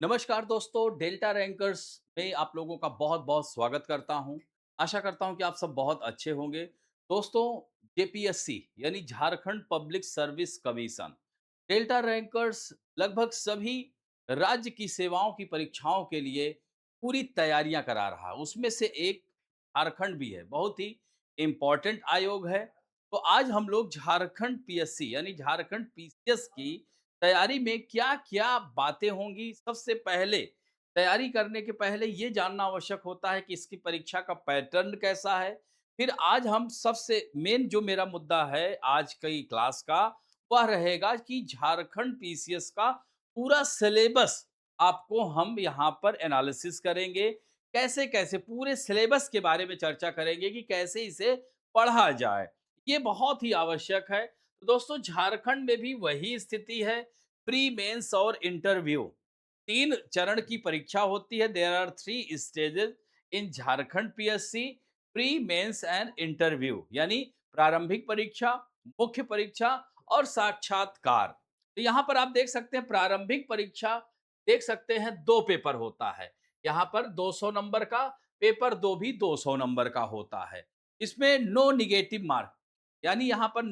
नमस्कार दोस्तों, delta rankers में आप लोगों का बहुत-बहुत स्वागत करता हूं। आशा करता हूं कि आप सब बहुत अच्छे होंगे। दोस्तों, जेपीएससी यानी Jharkhand public service commission, delta rankers लगभग सभी राज्य की सेवाओं की परीक्षाओं के लिए पूरी तैयारियां करा रहा है। उसमें से एक झारखंड भी है, बहुत ही इम्पोर्टेंट आयोग है। तो आज हम लोग झारखंड पीएससी यानी झारखंड पीसीएस की तैयारी में क्या-क्या बातें होंगी? सबसे पहले तैयारी करने के पहले ये जानना आवश्यक होता है कि इसकी परीक्षा का पैटर्न कैसा है। फिर आज हम सबसे मेन जो मेरा मुद्दा है आज की क्लास का, वह रहेगा कि झारखंड पीसीएस का पूरा सिलेबस आपको हम यहाँ पर एनालिसिस करेंगे। कैसे-कैसे पूरे सिलेबस के बारे में चर्चा करेंगे कि कैसे इसे पढ़ा जाए। ये बहुत ही आवश्यक है। तो दोस्तों, झारखंड में भी वही स्थिति है। प्री मेंस और इंटरव्यू 3 चरण की परीक्षा होती है। There are 3 stages in Jharkhand PSC, pre mains and interview यानी प्रारंभिक परीक्षा, मुख्य परीक्षा और साक्षात्कार। तो यहाँ पर आप देख सकते हैं प्रारंभिक परीक्षा, देख सकते हैं 2 पेपर होता है। यहाँ पर 200 नंबर का, पेपर 2 भी 200 नंबर का होता है। इसमें नो नेगेटिव मार्क यानी यहाँ पर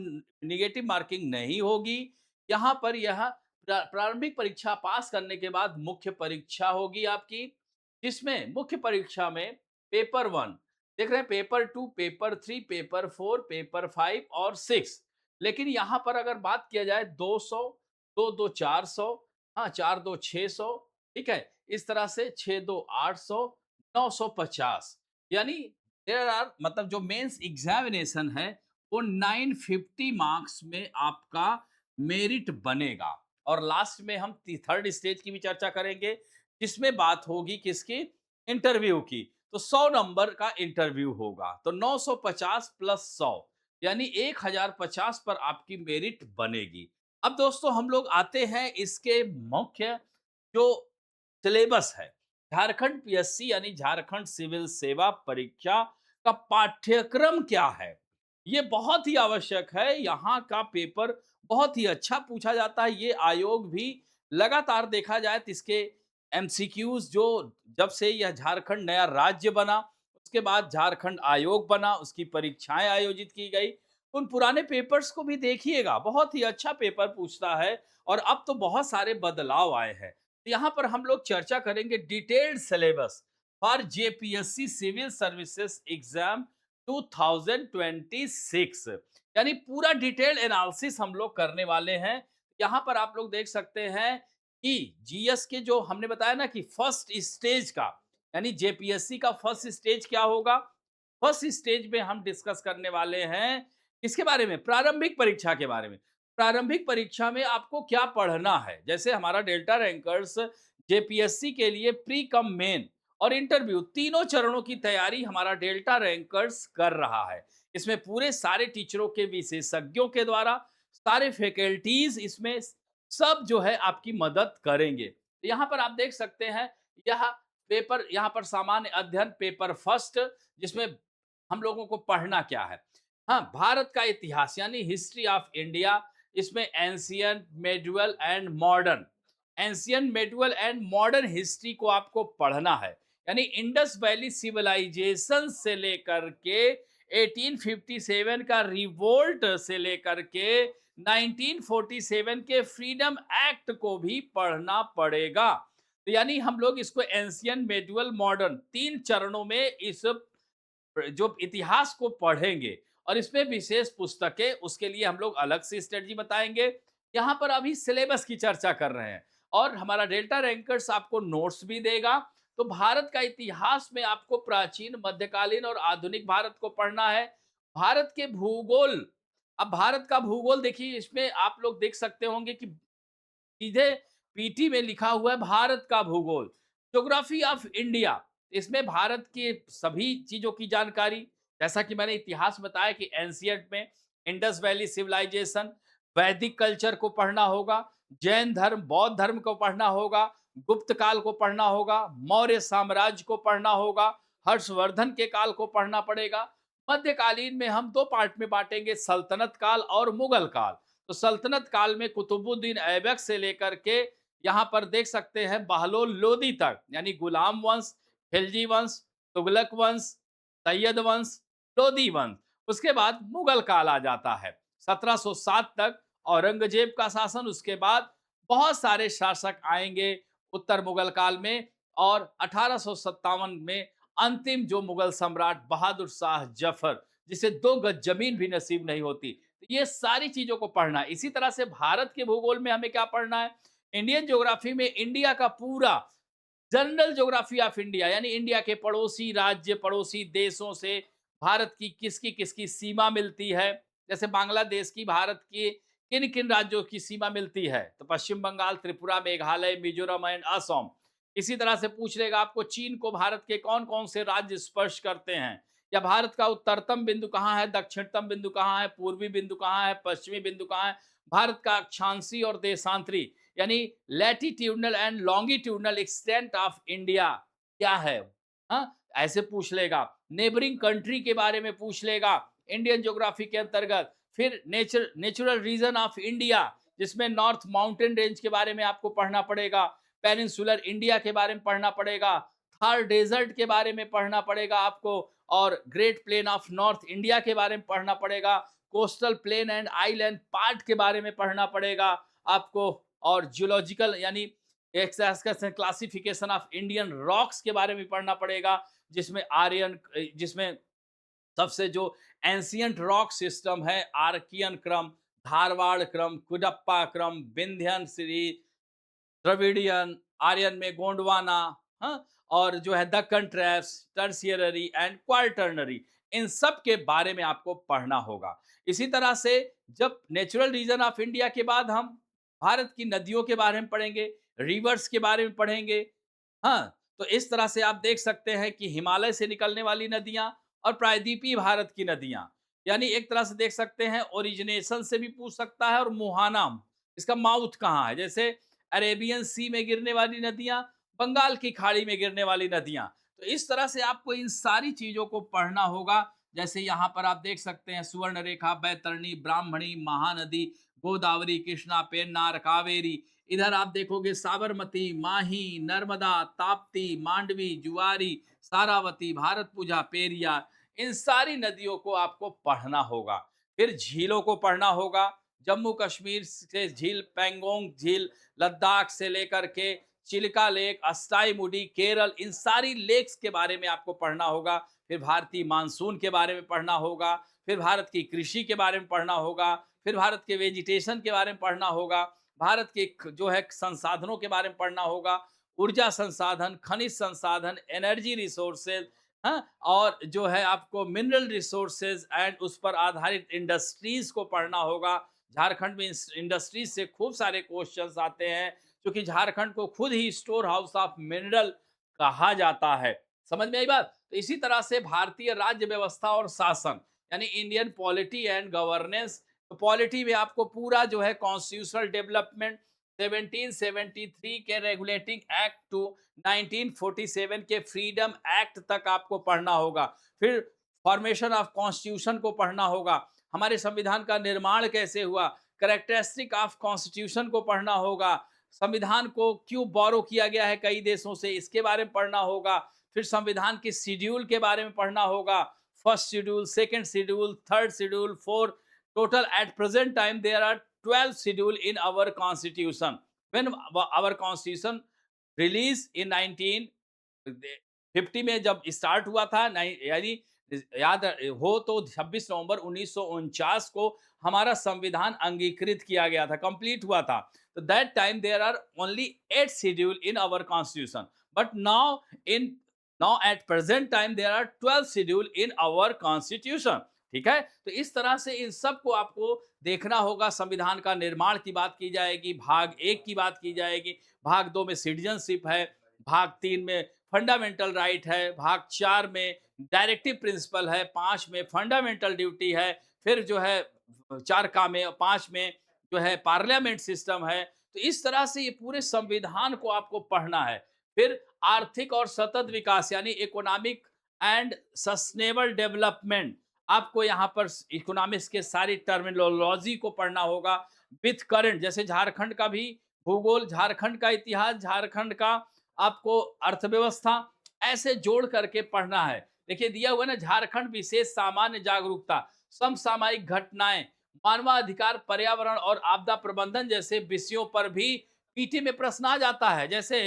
नेगेटिव मार्किंग नहीं होगी। यहाँ पर यह प्रारंभिक परीक्षा पास करने के बाद मुख्य परीक्षा होगी आपकी, जिसमें मुख्य परीक्षा में पेपर 1 देख रहे हैं, पेपर 2, पेपर 3, पेपर 4, पेपर 5 और 6। लेकिन यहाँ पर अगर बात किया जाए 200, 2-2 400, हाँ 4-2 600, ठीक है? इस तरह से 6-2 800, 950 यानी देयर आर मतलब जो मेंस एग्जामिनेशन है वो 950 मार्क्स में आपका मेरिट बनेगा। और लास्ट में हम थर्ड स्टेज की भी चर्चा करेंगे, जिसमें बात होगी किसकी, इंटरव्यू की। तो 100 नंबर का इंटरव्यू होगा, तो 950 प्लस 100 यानी 1050 पर आपकी मेरिट बनेगी। अब दोस्तों हम लोग आते हैं इसके मुख्य जो सिलेबस है। झारखंड पीएससी यानी झारखंड सिविल सेवा परीक्षा का पाठ्यक्रम क्या है, ये बहुत ही आवश्यक है। यहाँ का पेपर बहुत ही अच्छा पूछा जाता है। ये आयोग भी लगातार देखा जाए तो इसके एमसीक्यूज जो, जब से यह झारखंड नया राज्य बना, उसके बाद झारखंड आयोग बना, उसकी परीक्षाएं आयोजित की गई। उन पुराने पेपर्स को भी देखिएगा, बहुत ही अच्छा पेपर पूछता है। और अब तो बहुत सारे बदलाव आए हैं। तो यहाँ पर हम लोग चर्चा करेंगे detailed syllabus for JPSC civil services exam 2026 यानी पूरा डिटेल एनालिसिस हम लोग करने वाले हैं। यहाँ पर आप लोग देख सकते हैं कि जीएस के जो हमने बताया ना कि फर्स्ट स्टेज का यानी जेपीएससी का फर्स्ट स्टेज क्या होगा। फर्स्ट स्टेज में हम डिस्कस करने वाले हैं किसके बारे में, प्रारंभिक परीक्षा के बारे में। प्रारंभिक परीक्षा में आपको क्या पढ़ना है, जैसे हमारा डेल्टा रैंकर्स जेपीएससी के लिए प्री कम मेन और इंटरव्यू तीनों चरणों की तैयारी हमारा डेल्टा रैंकर्स कर रहा है। इसमें पूरे सारे टीचरों के विशेषज्ञों के द्वारा सारे फैकल्टीज इसमें सब जो है आपकी मदद करेंगे। तो यहाँ पर आप देख सकते हैं यह पेपर, यहाँ पर सामान्य अध्ययन पेपर फर्स्ट, जिसमें हम लोगों को पढ़ना क्या है। हाँ, भारत का इतिहास यानी हिस्ट्री ऑफ इंडिया, इसमें ancient, medieval and modern, ancient, medieval and modern history को आपको पढ़ना है। यानी इंडस वैली सिविलाइजेशन से लेकर के 1857 का रिवोल्ट से लेकर के 1947 के फ्रीडम एक्ट को भी पढ़ना पड़ेगा। तो यानी हम लोग इसको एंशियंट, मेडुअल, मॉडर्न 3 चरणों में इस जो इतिहास को पढ़ेंगे। और इसमें विशेष पुस्तकें, उसके लिए हम लोग अलग से स्ट्रेटजी बताएंगे। यहाँ पर अभी सिलेबस की चर्चा कर रहे हैं और हमारा डेल्टा रैंकर्स आपको नोट्स भी देगा। तो भारत का इतिहास में आपको प्राचीन, मध्यकालीन और आधुनिक भारत को पढ़ना है। भारत के भूगोल, अब भारत का भूगोल देखिए, इसमें आप लोग देख सकते होंगे कि सीधे पीटी में लिखा हुआ है भारत का भूगोल, ज्योग्राफी ऑफ इंडिया। इसमें भारत के सभी चीजों की जानकारी, जैसा कि मैंने इतिहास बताया कि एंशियंट में इंडस वैली सिविलाइजेशन, वैदिक कल्चर को पढ़ना होगा, जैन धर्म, बौद्ध धर्म को पढ़ना होगा, गुप्त काल को पढ़ना होगा, मौर्य साम्राज्य को पढ़ना होगा, हर्षवर्धन के काल को पढ़ना पड़ेगा। मध्यकालीन में हम 2 पार्ट में बांटेंगे, सल्तनत काल और मुगल काल। तो सल्तनत काल में कुतुबुद्दीन ऐबक से लेकर के यहाँ पर देख सकते हैं बहलोल लोदी तक, यानी गुलाम वंश, खिलजी वंश, तुगलक वंश, सैयद वंश, लोदी वंश। उसके बाद मुगल काल आ जाता है 1707 तक, औरंगजेब का शासन। उसके बाद बहुत सारे शासक आएंगे उत्तर मुगल काल में, और 1857 में अंतिम जो मुगल सम्राट बहादुर शाह जफर, जिसे 2 गज जमीन भी नसीब नहीं होती। तो ये सारी चीजों को पढ़ना है। इसी तरह से भारत के भूगोल में हमें क्या पढ़ना है? इंडियन ज्योग्राफी में इंडिया का पूरा जनरल ज्योग्राफी ऑफ इंडिया, यानी इंडिया के पड़ोसी राज्य, पड़ोसी देशों से भारत की किसकी किसकी सीमा मिलती है। जैसे बांग्लादेश की भारत के किन किन राज्यों की सीमा मिलती है, तो पश्चिम बंगाल, त्रिपुरा, मेघालय, मिजोरम एंड असम। इसी तरह से पूछ लेगा आपको चीन को भारत के कौन कौन से राज्य स्पर्श करते हैं, या भारत का उत्तरतम बिंदु कहाँ है, दक्षिणतम बिंदु कहाँ है, पूर्वी बिंदु कहाँ है, पश्चिमी बिंदु कहाँ है। भारत का अक्षांशी और देशांतरी, यानी latitudinal and longitudinal extent of India क्या है। हाँ, ऐसे पूछ लेगा। नेबरिंग कंट्री के बारे में पूछ लेगा इंडियन ज्योग्राफी के अंतर्गत। फिर नेचुरल रीजन ऑफ इंडिया, जिसमें नॉर्थ माउंटेन रेंज के बारे में आपको पढ़ना पड़ेगा, पेनिनसुलर इंडिया के बारे में पढ़ना पड़ेगा, थार डेजर्ट के बारे में पढ़ना पड़ेगा आपको, और great plain of north India के बारे में पढ़ना पड़ेगा, coastal plain and island part के बारे में पढ़ना पड़ेगा आपको, और जियोलॉजिकल यानी क्लासिफिकेशन ऑफ इंडियन रॉक्स के बारे में पढ़ना पड़ेगा, जिसमें आर्यन, जिसमें सबसे जो एंशियंट रॉक सिस्टम है, आर्कियन क्रम, धारवाड़ क्रम, कुडप्पा क्रम, विंध्यन सीरीज, द्रविडियन, आर्यन में गोंडवाना, हाँ, और जो है Deccan traps, tertiary and quaternary, इन सब के बारे में आपको पढ़ना होगा। इसी तरह से जब नेचुरल रीजन ऑफ इंडिया के बाद हम भारत की नदियों के बारे में पढ़ेंगे, रिवर्स के बारे में पढ़ेंगे। हाँ, तो इस तरह से आप देख सकते हैं कि हिमालय से निकलने वाली नदियाँ और प्रायद्वीपीय भारत की नदियाँ, यानी एक तरह से देख सकते हैं ओरिजिनेशन से भी पूछ सकता है, और मुहाना, इसका माउथ कहाँ है। जैसे अरेबियन सी में गिरने वाली नदियाँ, बंगाल की खाड़ी में गिरने वाली नदियाँ। तो इस तरह से आपको इन सारी चीज़ों को पढ़ना होगा। जैसे यहाँ पर आप देख सकते हैं सुवर्णरेखा, बैतरणी, ब्राह्मणी, महानदी, गोदावरी, कृष्णा, पेन्नार, कावेरी। इधर आप देखोगे साबरमती, माही, नर्मदा, ताप्ती, मांडवी, जुआरी, सारावती, भारतपुजा, पेरियार, इन सारी नदियों को आपको पढ़ना होगा। फिर झीलों को पढ़ना होगा। जम्मू कश्मीर से झील पेंगोंग झील, लद्दाख से लेकर के चिल्का लेक, अस्टाईमुडी, केरल, इन सारी लेक्स के बारे में आपको पढ़ना होगा। फिर भारतीय मानसून के बारे में पढ़ना होगा। फिर भारत की कृषि के बारे में पढ़ना होगा। फिर भारत के वेजिटेशन के बारे में पढ़ना होगा। भारत के जो है संसाधनों के बारे में पढ़ना होगा। ऊर्जा संसाधन, खनिज संसाधन, एनर्जी रिसोर्सेज, हाँ, और जो है आपको मिनरल रिसोर्सेज एंड उस पर आधारित इंडस्ट्रीज को पढ़ना होगा। झारखंड में इंडस्ट्रीज से खूब सारे क्वेश्चंस आते हैं, क्योंकि झारखंड को खुद ही स्टोर हाउस ऑफ मिनरल कहा जाता है। समझ में आई बात? तो इसी तरह से भारतीय राज्य व्यवस्था और शासन, यानी इंडियन पॉलिटी एंड गवर्नेंस। तो पॉलिटी में आपको पूरा जो है कॉन्स्टिट्यूशनल डेवलपमेंट, 1773 के रेगुलेटिंग एक्ट टू 1947 के फ्रीडम एक्ट तक आपको पढ़ना होगा। फिर फॉर्मेशन ऑफ कॉन्स्टिट्यूशन को पढ़ना होगा। हमारे संविधान का निर्माण कैसे हुआ, कैरेक्टरिस्टिक ऑफ कॉन्स्टिट्यूशन को पढ़ना होगा। संविधान को क्यों बोरो किया गया है कई देशों से, इसके बारे में पढ़ना होगा। फिर संविधान के शेड्यूल के बारे में पढ़ना होगा। First schedule, second schedule, third schedule, fourth, total at present time there are 12 schedule in our constitution. When our constitution released in 1950 में जब स्टार्ट हुआ था, यानी याद हो तो 26 नवंबर 1949 को हमारा संविधान अंगीकृत किया गया था, कंप्लीट हुआ था। तो that time there are only 8 schedule in our constitution, but now at present time there are 12 schedule in our constitution. ठीक है, तो इस तरह से इन सब को आपको देखना होगा। संविधान का निर्माण की बात की जाएगी, भाग 1 की बात की जाएगी, भाग 2 में सिटीजनशिप है, भाग 3 में फंडामेंटल राइट है, भाग 4 में डायरेक्टिव प्रिंसिपल है, 5 में फंडामेंटल ड्यूटी है, फिर जो है 4 का में 5 में जो है पार्लियामेंट सिस्टम है। तो इस तरह से ये पूरे संविधान को आपको पढ़ना है। फिर आर्थिक और सतत विकास, यानी इकोनॉमिक एंड सस्टेनेबल डेवलपमेंट, आपको यहाँ पर इकोनॉमिक्स के सारी टर्मिनोलॉजी को पढ़ना होगा विथ करंट। जैसे झारखंड का भी भूगोल, झारखंड का इतिहास, झारखंड का आपको अर्थव्यवस्था, ऐसे जोड़ करके पढ़ना है। देखिए दिया हुआ है ना, झारखंड विशेष सामान्य जागरूकता, समसामयिक घटनाएँ, मानवाधिकार, पर्यावरण और आपदा प्रबंधन जैसे विषयों पर भी पीटी में प्रश्न आ जाता है। जैसे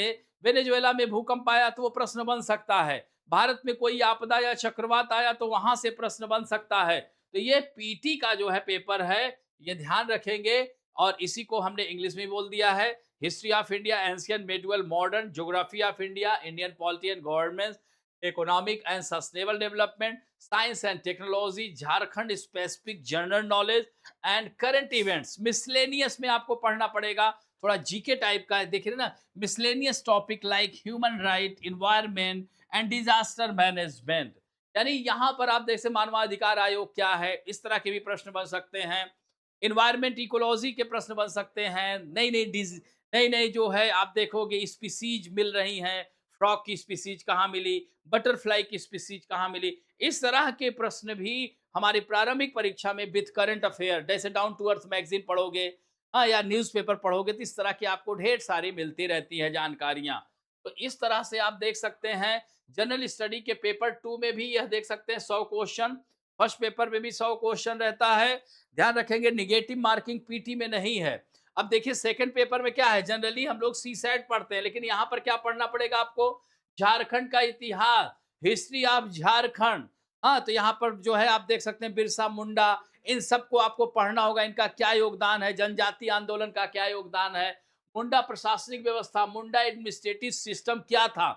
वेनेजुएला में भूकंप आया तो वो प्रश्न बन सकता है। भारत में कोई आपदा या चक्रवात आया तो वहाँ से प्रश्न बन सकता है। तो ये पीटी का जो है पेपर है, ये ध्यान रखेंगे। और इसी को हमने इंग्लिश में बोल दिया है, history of India, ancient, medieval, modern, geography of India, Indian polity and government, economic and sustainable development, science and technology, Jharkhand specific general knowledge and current events. Miscellaneous में आपको पढ़ना पड़ेगा, थोड़ा जीके टाइप का है, देखिए ना, miscellaneous topic like human right, environment and disaster management. यानी यहाँ पर आप देख सकते मानवाधिकार आयोग क्या है, इस तरह के भी प्रश्न बन सकते हैं। इन्वायरमेंट इकोलॉजी के प्रश्न बन सकते हैं। नई नई जो है आप देखोगे स्पीसीज मिल रही हैं, फ्रॉग की स्पीसीज कहाँ मिली, बटरफ्लाई की स्पीसीज कहाँ मिली। इस तरह के प्रश्न भी हमारी प्रारंभिक परीक्षा में विथ करंट अफेयर, जैसे डाउन टू अर्थ मैगजीन पढ़ोगे, हाँ, या न्यूज़पेपर पढ़ोगे, तो इस तरह की आपको ढेर सारी मिलती रहती है जानकारियां। तो इस तरह से आप देख सकते हैं। जनरल स्टडी के पेपर 2 में भी यह देख सकते हैं 100 क्वेश्चन, फर्स्ट पेपर में भी 100 क्वेश्चन रहता है। ध्यान रखेंगे निगेटिव मार्किंग पीटी में नहीं है। अब देखिए सेकंड पेपर में क्या है, जनरली हम लोग सी सेट पढ़ते हैं, लेकिन यहाँ पर क्या पढ़ना पड़ेगा आपको, झारखंड का इतिहास, हिस्ट्री ऑफ झारखंड। हाँ, तो यहाँ पर जो है आप देख सकते हैं बिरसा मुंडा, इन सबको आपको पढ़ना होगा, इनका क्या योगदान है, जनजाति आंदोलन का क्या योगदान है, मुंडा प्रशासनिक व्यवस्था, मुंडा एडमिनिस्ट्रेटिव सिस्टम क्या था।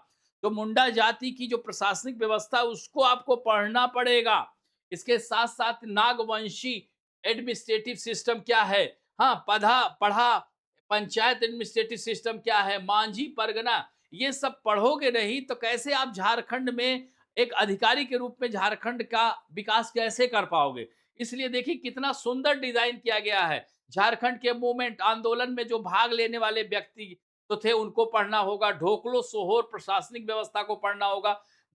तो मुंडा जाति की जो प्रशासनिक व्यवस्था उसको आपको पढ़ना पड़ेगा। इसके साथ साथ नागवंशी एडमिनिस्ट्रेटिव सिस्टम क्या है, हाँ, पढ़ा पढ़ा, पंचायत एडमिनिस्ट्रेटिव सिस्टम क्या है, मांझी परगना, ये सब पढ़ोगे नहीं तो कैसे आप झारखंड में एक अधिकारी के रूप में झारखंड का विकास कैसे कर पाओगे। इसलिए देखिए कितना सुंदर डिजाइन किया गया है। झारखंड के मूवमेंट आंदोलन में जो भाग लेने वाले व्यक्ति तो थे उनको पढ़ना होगा, ढोकलो सोहोर प्रशासनिक व्यवस्था को पढ़ना होगा,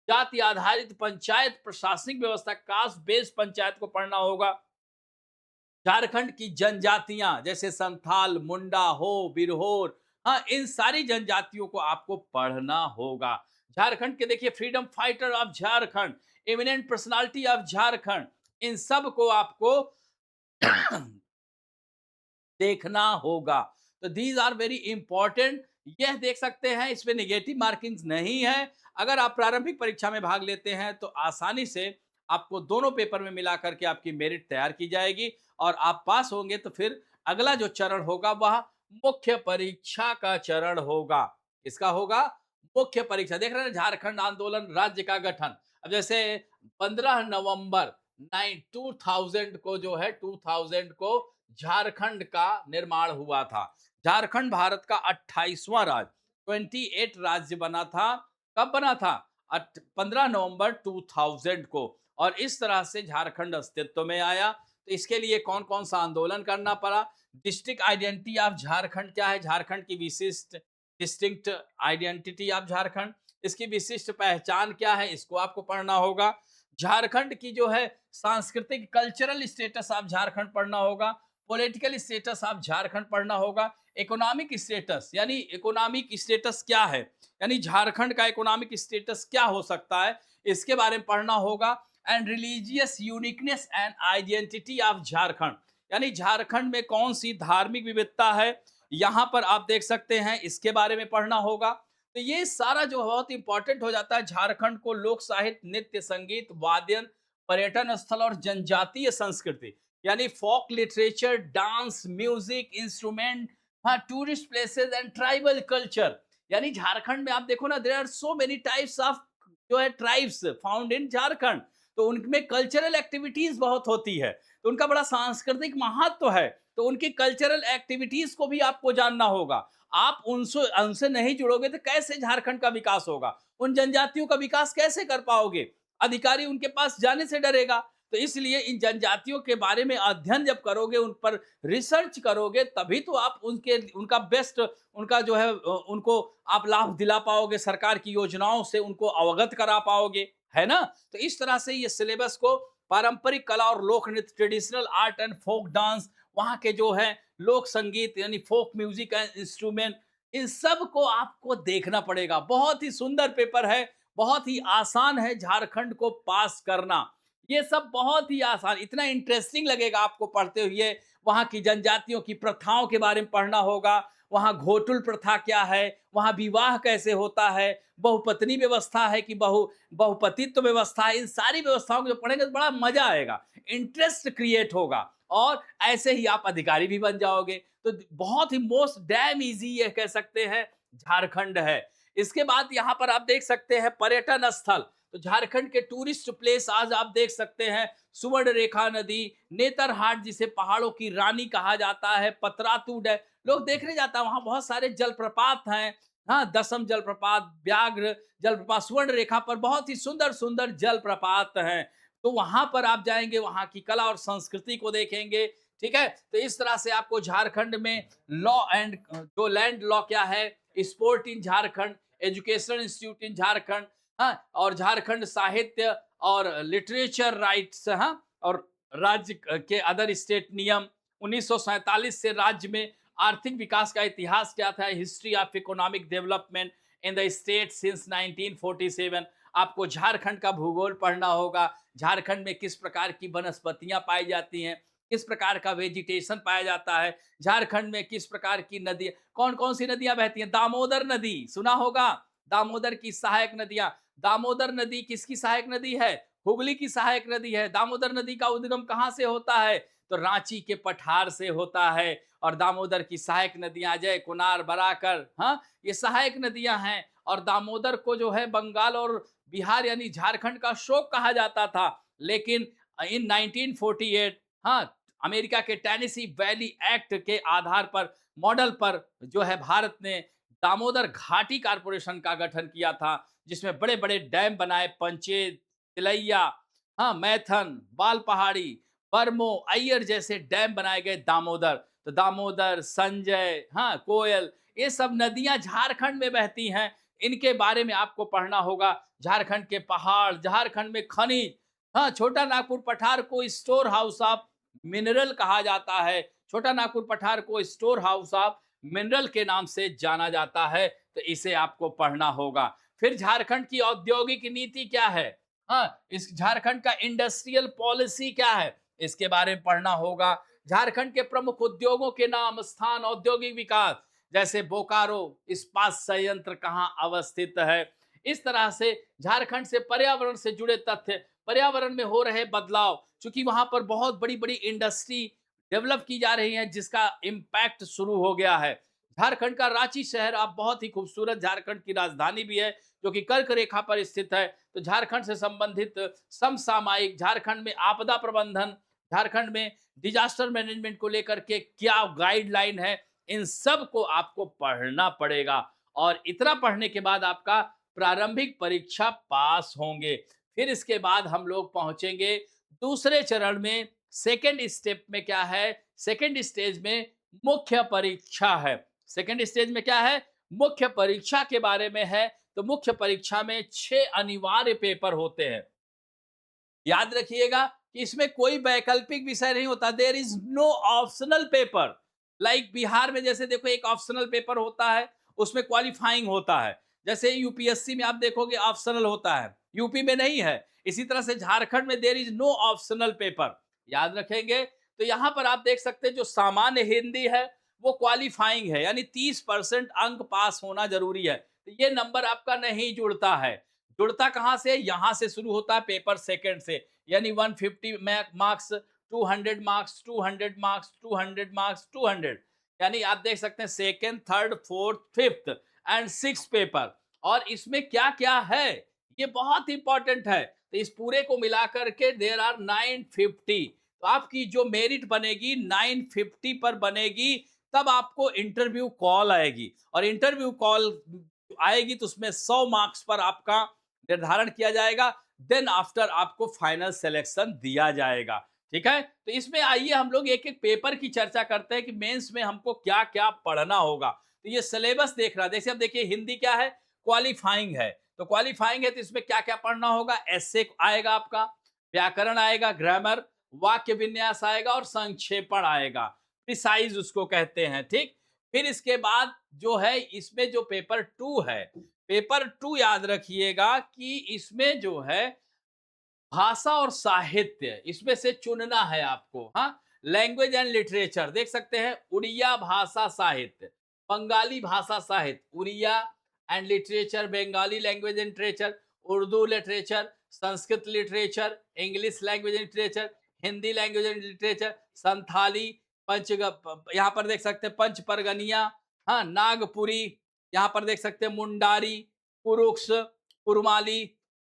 जाति आधारित पंचायत प्रशासनिक व्यवस्था कास्ट बेस्ड पंचायत को पढ़ना होगा, झारखंड की जनजातियां जैसे संथाल, मुंडा हो, बिरहोर, हाँ, इन सारी जनजातियों को आपको पढ़ना होगा। झारखंड के देखिए freedom fighter of Jharkhand, eminent personality of Jharkhand, इन सब को आपको देखना होगा। तो दीज आर वेरी इंपॉर्टेंट। यह देख सकते हैं, इसमें नेगेटिव मार्किंग नहीं है। अगर आप प्रारंभिक परीक्षा में भाग लेते हैं तो आसानी से आपको दोनों पेपर में मिला करके आपकी मेरिट तैयार की जाएगी और आप पास होंगे। तो फिर अगला जो चरण होगा वह मुख्य परीक्षा का चरण होगा। इसका होगा मुख्य परीक्षा। देख रहे हैं झारखंड आंदोलन, राज्य का गठन। अब जैसे 15 नवंबर 2000 को जो है 2000 को झारखंड का निर्माण हुआ था। झारखंड भारत का 28वां राज्य, 28 राज्य बना था। कब बना था? 15 नवंबर 2000 को। और इस तरह से झारखंड अस्तित्व में आया। तो इसके लिए कौन कौन सा आंदोलन करना पड़ा? डिस्ट्रिक्ट आइडेंटिटी ऑफ झारखंड क्या है, झारखंड की विशिष्ट डिस्टिंक्ट आइडेंटिटी ऑफ झारखंड, इसकी विशिष्ट पहचान क्या है, इसको आपको पढ़ना होगा। झारखंड की जो है सांस्कृतिक कल्चरल स्टेटस ऑफ झारखंड पढ़ना होगा। पॉलिटिकल स्टेटस ऑफ झारखंड पढ़ना होगा। इकोनॉमिक स्टेटस, यानी इकोनॉमिक स्टेटस क्या है, यानी झारखंड का इकोनॉमिक स्टेटस क्या हो सकता है, इसके बारे में पढ़ना होगा। And religious uniqueness and identity of Jharkhand, यानी झारखंड में कौन सी धार्मिक विविधता है, यहाँ पर आप देख सकते हैं, इसके बारे में पढ़ना होगा। तो ये सारा जो बहुत इंपॉर्टेंट हो जाता है। झारखंड को लोक साहित्य, नृत्य, संगीत, वाद्यन, पर्यटन स्थल और जनजातीय संस्कृति, यानी folk literature, dance, music, instrument, हाँ, tourist places and tribal culture. यानी झारखंड में आप देखो ना, there are so many types of जो है ट्राइब्स फाउंड इन झारखंड। तो उनमें कल्चरल एक्टिविटीज बहुत होती है, तो उनका बड़ा सांस्कृतिक महत्व है। तो उनकी कल्चरल एक्टिविटीज को भी आपको जानना होगा। आप उनसे उनसे नहीं जुड़ोगे तो कैसे झारखंड का विकास होगा, उन जनजातियों का विकास कैसे कर पाओगे, अधिकारी उनके पास जाने से डरेगा। तो इसलिए इन जनजातियों के बारे में अध्ययन जब करोगे, उन पर रिसर्च करोगे, तभी तो आप उनके उनका बेस्ट, उनका जो है उनको आप लाभ दिला पाओगे, सरकार की योजनाओं से उनको अवगत करा पाओगे, है ना। तो इस तरह से ये सिलेबस को पारंपरिक कला और लोक नृत्य, traditional art and folk dance, वहाँ के जो है लोक संगीत यानी फोक म्यूजिक एंड इंस्ट्रूमेंट, इन सब को आपको देखना पड़ेगा। बहुत ही सुंदर पेपर है, बहुत ही आसान है झारखंड को पास करना। ये सब बहुत ही आसान, इतना इंटरेस्टिंग लगेगा आपको पढ़ते हुए। वहाँ की जनजातियों की प्रथाओं के बारे में पढ़ना होगा, वहाँ घोटुल प्रथा क्या है, वहाँ विवाह कैसे होता है, बहुपत्नी व्यवस्था है कि बहुपतित्व व्यवस्था है, इन सारी व्यवस्थाओं को जब पढ़ेंगे तो बड़ा मजा आएगा, इंटरेस्ट क्रिएट होगा और ऐसे ही आप अधिकारी भी बन जाओगे। तो बहुत ही मोस्ट डैम इजी ये कह सकते हैं झारखंड है। इसके बाद यहाँ पर आप देख सकते हैं पर्यटन स्थल। तो झारखंड के टूरिस्ट प्लेस आज आप देख सकते हैं, सुवर्ण रेखा नदी, नेतरहाट जिसे पहाड़ों की रानी कहा जाता है, पतरातू डैम, लोग देखने जाता है। वहां बहुत सारे जलप्रपात हैं, हाँ, दसम जलप्रपात, व्याघ्र जलप्रपात, स्वर्ण रेखा पर बहुत ही सुंदर सुंदर जलप्रपात हैं। तो वहां पर आप जाएंगे, वहां की कला और संस्कृति को देखेंगे। ठीक है, तो इस तरह से आपको झारखंड में लॉ एंड जो लैंड लॉ क्या है, sport in Jharkhand, education institute इन झारखंड, हाँ, और झारखंड साहित्य और लिटरेचर राइट्स, हाँ, और राज्य के अदर स्टेट नियम, 1947 से राज्य में आर्थिक विकास का इतिहास क्या था, history of economic development in the state since 1947। आपको झारखंड का भूगोल पढ़ना होगा, झारखंड में किस प्रकार की वनस्पतियां पाई जाती हैं, किस प्रकार का वेजिटेशन पाया जाता है, झारखंड में किस प्रकार की नदी, कौन कौन सी नदियां बहती हैं। दामोदर नदी सुना होगा, दामोदर की सहायक नदियां। दामोदर नदी किसकी सहायक नदी है? हुगली की सहायक नदी है। दामोदर नदी का उद्गम कहाँ से होता है? तो रांची के पठार से होता है। और दामोदर की सहायक नदियां अजय, कुनार, बराकर, हाँ, ये सहायक नदियां हैं। और दामोदर को जो है बंगाल और बिहार यानी झारखंड का शोक कहा जाता था, लेकिन इन 1948, हाँ, अमेरिका के टेनेसी वैली एक्ट के आधार पर, मॉडल पर जो है भारत ने दामोदर घाटी कारपोरेशन का गठन किया था, जिसमें बड़े बड़े डैम बनाए, पंचेत, तिलैया, हाँ, मैथन, बाल पहाड़ी, बरमो, अय्यर जैसे डैम बनाए गए दामोदर। तो दामोदर, संजय, हाँ, कोयल, ये सब नदियां झारखंड में बहती हैं। इनके बारे में आपको पढ़ना होगा। झारखंड के पहाड़, झारखंड में खनिज, हाँ, छोटा नागपुर पठार को स्टोर हाउस ऑफ मिनरल कहा जाता है। छोटा नागपुर पठार को स्टोर हाउस ऑफ मिनरल के नाम से जाना जाता है। तो इसे आपको पढ़ना होगा। फिर झारखंड की औद्योगिक नीति क्या है, हाँ, इस झारखंड का इंडस्ट्रियल पॉलिसी क्या है, इसके बारे में पढ़ना होगा। झारखंड के प्रमुख उद्योगों के नाम, स्थान, औद्योगिक विकास, जैसे बोकारो इस्पात संयंत्र कहाँ अवस्थित है। इस तरह से झारखंड से पर्यावरण से जुड़े तथ्य, पर्यावरण में हो रहे बदलाव, क्योंकि वहां पर बहुत बड़ी बड़ी इंडस्ट्री डेवलप की जा रही है जिसका इम्पैक्ट शुरू हो गया है। झारखंड का रांची शहर आप बहुत ही खूबसूरत, झारखंड की राजधानी भी है, जो कि कर्क रेखा पर स्थित है। तो झारखंड से संबंधित समसामयिक, झारखंड में आपदा प्रबंधन, झारखंड में डिजास्टर मैनेजमेंट को लेकर के क्या गाइडलाइन है, इन सब को आपको पढ़ना पड़ेगा। और इतना पढ़ने के बाद आपका प्रारंभिक परीक्षा पास होंगे। फिर इसके बाद हम लोग पहुंचेंगे दूसरे चरण में। सेकेंड स्टेप में क्या है, सेकेंड स्टेज में मुख्य परीक्षा है। सेकेंड स्टेज में क्या है, मुख्य परीक्षा के बारे में है। तो मुख्य परीक्षा में 6 अनिवार्य पेपर होते हैं। याद रखिएगा कि इसमें कोई वैकल्पिक विषय नहीं होता। There is no optional paper. Like Bihar में जैसे देखो एक ऑप्शनल पेपर होता है, उसमें क्वालिफाइंग होता है। जैसे यूपीएससी में आप देखोगे ऑप्शनल होता है, यूपी में नहीं है। इसी तरह से झारखंड में there is no optional paper, याद रखेंगे। तो यहाँ पर आप देख सकते हैं जो सामान्य हिंदी है वो क्वालिफाइंग है, यानी 30% अंक पास होना जरूरी है। तो ये नंबर आपका नहीं जुड़ता है। जुड़ता कहाँ से, यहाँ से शुरू होता है पेपर सेकंड से, यानी 150 मार्क्स, 200 मार्क्स, 200 मार्क्स, 200 मार्क्स, 200, यानी आप देख सकते हैं second, third, fourth, fifth and six paper. और इसमें क्या क्या है ये बहुत इंपॉर्टेंट है। तो इस पूरे को मिलाकर के देर आर 950। तो आपकी जो मेरिट बनेगी 950 पर बनेगी, तब आपको इंटरव्यू कॉल आएगी। और इंटरव्यू कॉल आएगी तो उसमें 100 मार्क्स पर आपका निर्धारण किया जाएगा। देन आफ्टर आपको फाइनल सिलेक्शन दिया जाएगा। ठीक है, तो इसमें आइए हम लोग एक एक पेपर की चर्चा करते हैं कि मेंस में हमको क्या क्या पढ़ना होगा। तो ये सिलेबस देख रहा है, जैसे अब देखिए हिंदी क्या है, क्वालिफाइंग है। तो क्वालिफाइंग है तो इसमें क्या क्या पढ़ना होगा, एस्से आएगा आपका, व्याकरण आएगा, ग्रामर, वाक्य विन्यास आएगा और संक्षेपण आएगा। प्रिसाइज उसको कहते हैं, ठीक। फिर इसके बाद जो है इसमें जो पेपर टू है, पेपर टू याद रखिएगा कि इसमें जो है भाषा और साहित्य इसमें से चुनना है आपको। हाँ, लैंग्वेज एंड लिटरेचर देख सकते हैं, उड़िया भाषा साहित्य, बंगाली भाषा साहित्य, Odia and literature, Bengali language and literature, Urdu literature, Sanskrit literature, English language and literature, Hindi language and literature, Santhali, पंच, यहाँ पर देख सकते हैं पंच परगनिया, हाँ, नागपुरी, यहाँ पर देख सकते हैं मुंडारी, कुरुक्स, कुरमाली,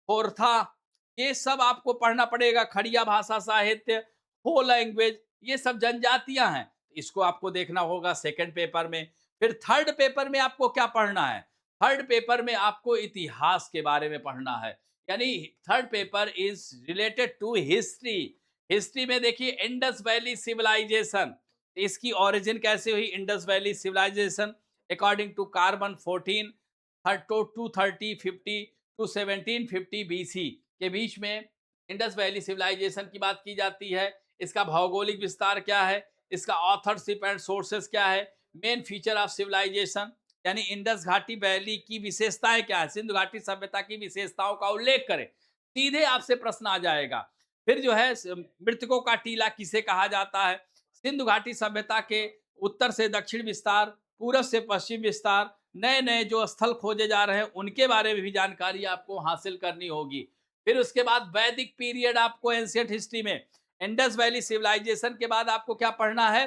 खोरथा, ये सब आपको पढ़ना पड़ेगा। खड़िया भाषा साहित्य, हो लैंग्वेज, ये सब जनजातियां हैं, इसको आपको देखना होगा सेकंड पेपर में। फिर थर्ड पेपर में आपको क्या पढ़ना है? थर्ड पेपर में आपको इतिहास के बारे में पढ़ना है, यानी third paper is related to history. History में देखिए इंडस वैली सिविलाइजेशन, इसकी ओरिजिन कैसे हुई, Indus valley civilisation according to carbon 14 230 50 to 1750 BC के बीच में इंडस वैली सिविलाइजेशन की बात की जाती है। इसका भौगोलिक विस्तार क्या है, इसका ऑथरशिप एंड सोर्सेस क्या है, मेन फीचर ऑफ सिविलाइजेशन, यानी इंडस घाटी वैली की विशेषताएं क्या है, सिंधु घाटी सभ्यता की विशेषताओं का उल्लेख करें, सीधे आपसे प्रश्न आ जाएगा। फिर जो है मृतकों का टीला किसे कहा जाता है, सिंधु घाटी सभ्यता के उत्तर से दक्षिण विस्तार, पूरब से पश्चिम विस्तार, नए नए जो स्थल खोजे जा रहे हैं उनके बारे में भी जानकारी आपको हासिल करनी होगी। फिर उसके बाद वैदिक पीरियड आपको एंशिएंट हिस्ट्री में, इंडस वैली सिविलाइजेशन के बाद आपको क्या पढ़ना है,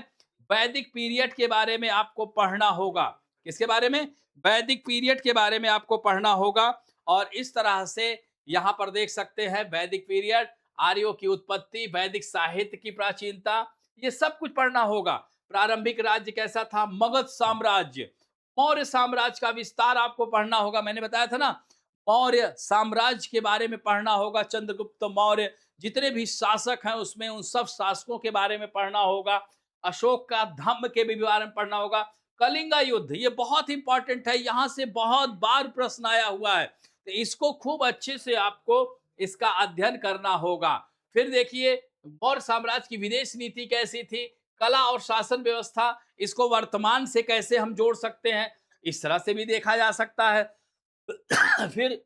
वैदिक पीरियड के बारे में आपको पढ़ना होगा। किसके बारे में? वैदिक पीरियड के बारे में आपको पढ़ना होगा। और इस तरह से यहाँ पर देख सकते हैं वैदिक पीरियड, आर्यों की उत्पत्ति, वैदिक साहित्य की प्राचीनता, ये सब कुछ पढ़ना होगा। प्रारंभिक राज्य कैसा था, मगध साम्राज्य, मौर्य साम्राज्य का विस्तार आपको पढ़ना होगा। मैंने बताया था ना, मौर्य साम्राज्य के बारे में पढ़ना होगा, चंद्रगुप्त मौर्य, जितने भी शासक हैं उसमें उन सब शासकों के बारे में पढ़ना होगा। अशोक का धम्म के भी बारे में पढ़ना होगा। कलिंगा युद्ध, ये बहुत इंपॉर्टेंट है, यहां से बहुत बार प्रश्न आया हुआ है, तो इसको खूब अच्छे से आपको इसका अध्ययन करना होगा। फिर देखिए मौर्य साम्राज्य की विदेश नीति कैसी थी, कला और शासन व्यवस्था, इसको वर्तमान से कैसे हम जोड़ सकते हैं, इस तरह से भी देखा जा सकता है। फिर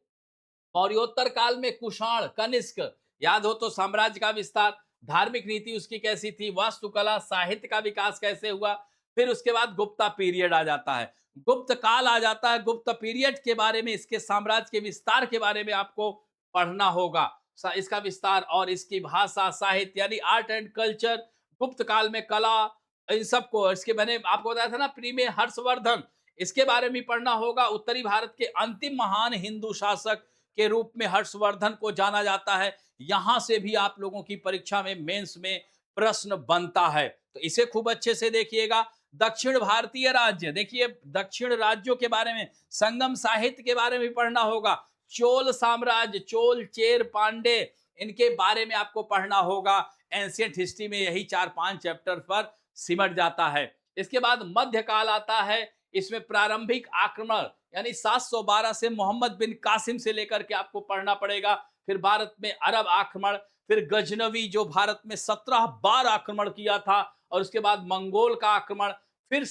मौर्योत्तर काल में कुषाण, कनिष्क, याद हो तो साम्राज्य का विस्तार, धार्मिक नीति उसकी कैसी थी, वास्तुकला, साहित्य का विकास कैसे हुआ। फिर उसके बाद गुप्ता पीरियड आ जाता है, गुप्त काल आ जाता है। गुप्त पीरियड के बारे में, इसके साम्राज्य के विस्तार के बारे में आपको पढ़ना होगा, इसका विस्तार और इसकी भाषा, साहित्य यानी आर्ट एंड कल्चर, गुप्त काल में कला, इन सबको। इसके मैंने आपको बताया था ना प्री में हर्षवर्धन, इसके बारे में पढ़ना होगा। उत्तरी भारत के अंतिम महान हिंदू शासक के रूप में हर्षवर्धन को जाना जाता है। यहां से भी आप लोगों की परीक्षा में, मेंस में प्रश्न बनता है, तो इसे खूब अच्छे से देखिएगा। दक्षिण भारतीय राज्य, देखिए दक्षिण राज्यों के बारे में, संगम साहित्य के बारे में पढ़ना होगा। चोल साम्राज्य, चोल, चेर, पांडे, इनके बारे में आपको पढ़ना होगा। एंशिएंट हिस्ट्री में यही 4-5 चैप्टर पर सिमट जाता है। इसके बाद मध्यकाल आता है, इसमें प्रारंभिक आक्रमण यानी 712 से मोहम्मद बिन कासिम से लेकर के आपको पढ़ना पड़ेगा। फिर भारत में अरब आक्रमण, फिर गजनवी जो भारत में 17 बार आक्रमण किया था, और उसके बाद मंगोल का आक्रमण। फिर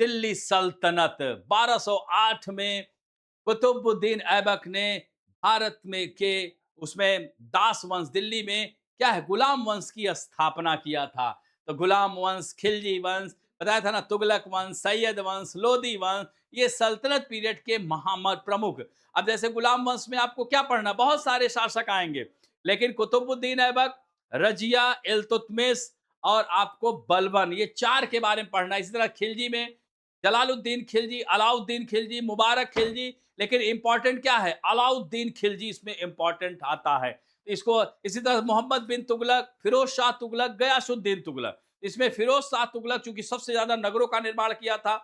दिल्ली सल्तनत 1208 में कुतुबुद्दीन ऐबक ने भारत में के उसमें दास वंश, दिल्ली में क्या है, गुलाम वंश की स्थापना किया था। तो गुलाम वंश, खिलजी वंश, बताया था ना, तुगलक वंश, सैयद वंश, लोदी वंश, ये सल्तनत पीरियड के महामत प्रमुख। अब जैसे गुलाम वंश में आपको क्या पढ़ना, बहुत सारे शासक आएंगे, लेकिन कुतुबुद्दीन ऐबक, रजिया, इल्तुतमिश और आपको बलबन, ये 4 के बारे में पढ़ना। इसी तरह खिलजी में जलालुद्दीन खिलजी, अलाउद्दीन खिलजी, मुबारक खिलजी, लेकिन इंपॉर्टेंट क्या है, अलाउद्दीन खिलजी इसमें इंपॉर्टेंट आता है। इसको इसी तरह मोहम्मद बिन तुगलक, फिरोज शाह तुगलक, गयासुद्दीन तुगलक, इसमें फिरोज शाह तुगलक चूंकि सबसे ज्यादा नगरों का निर्माण किया था।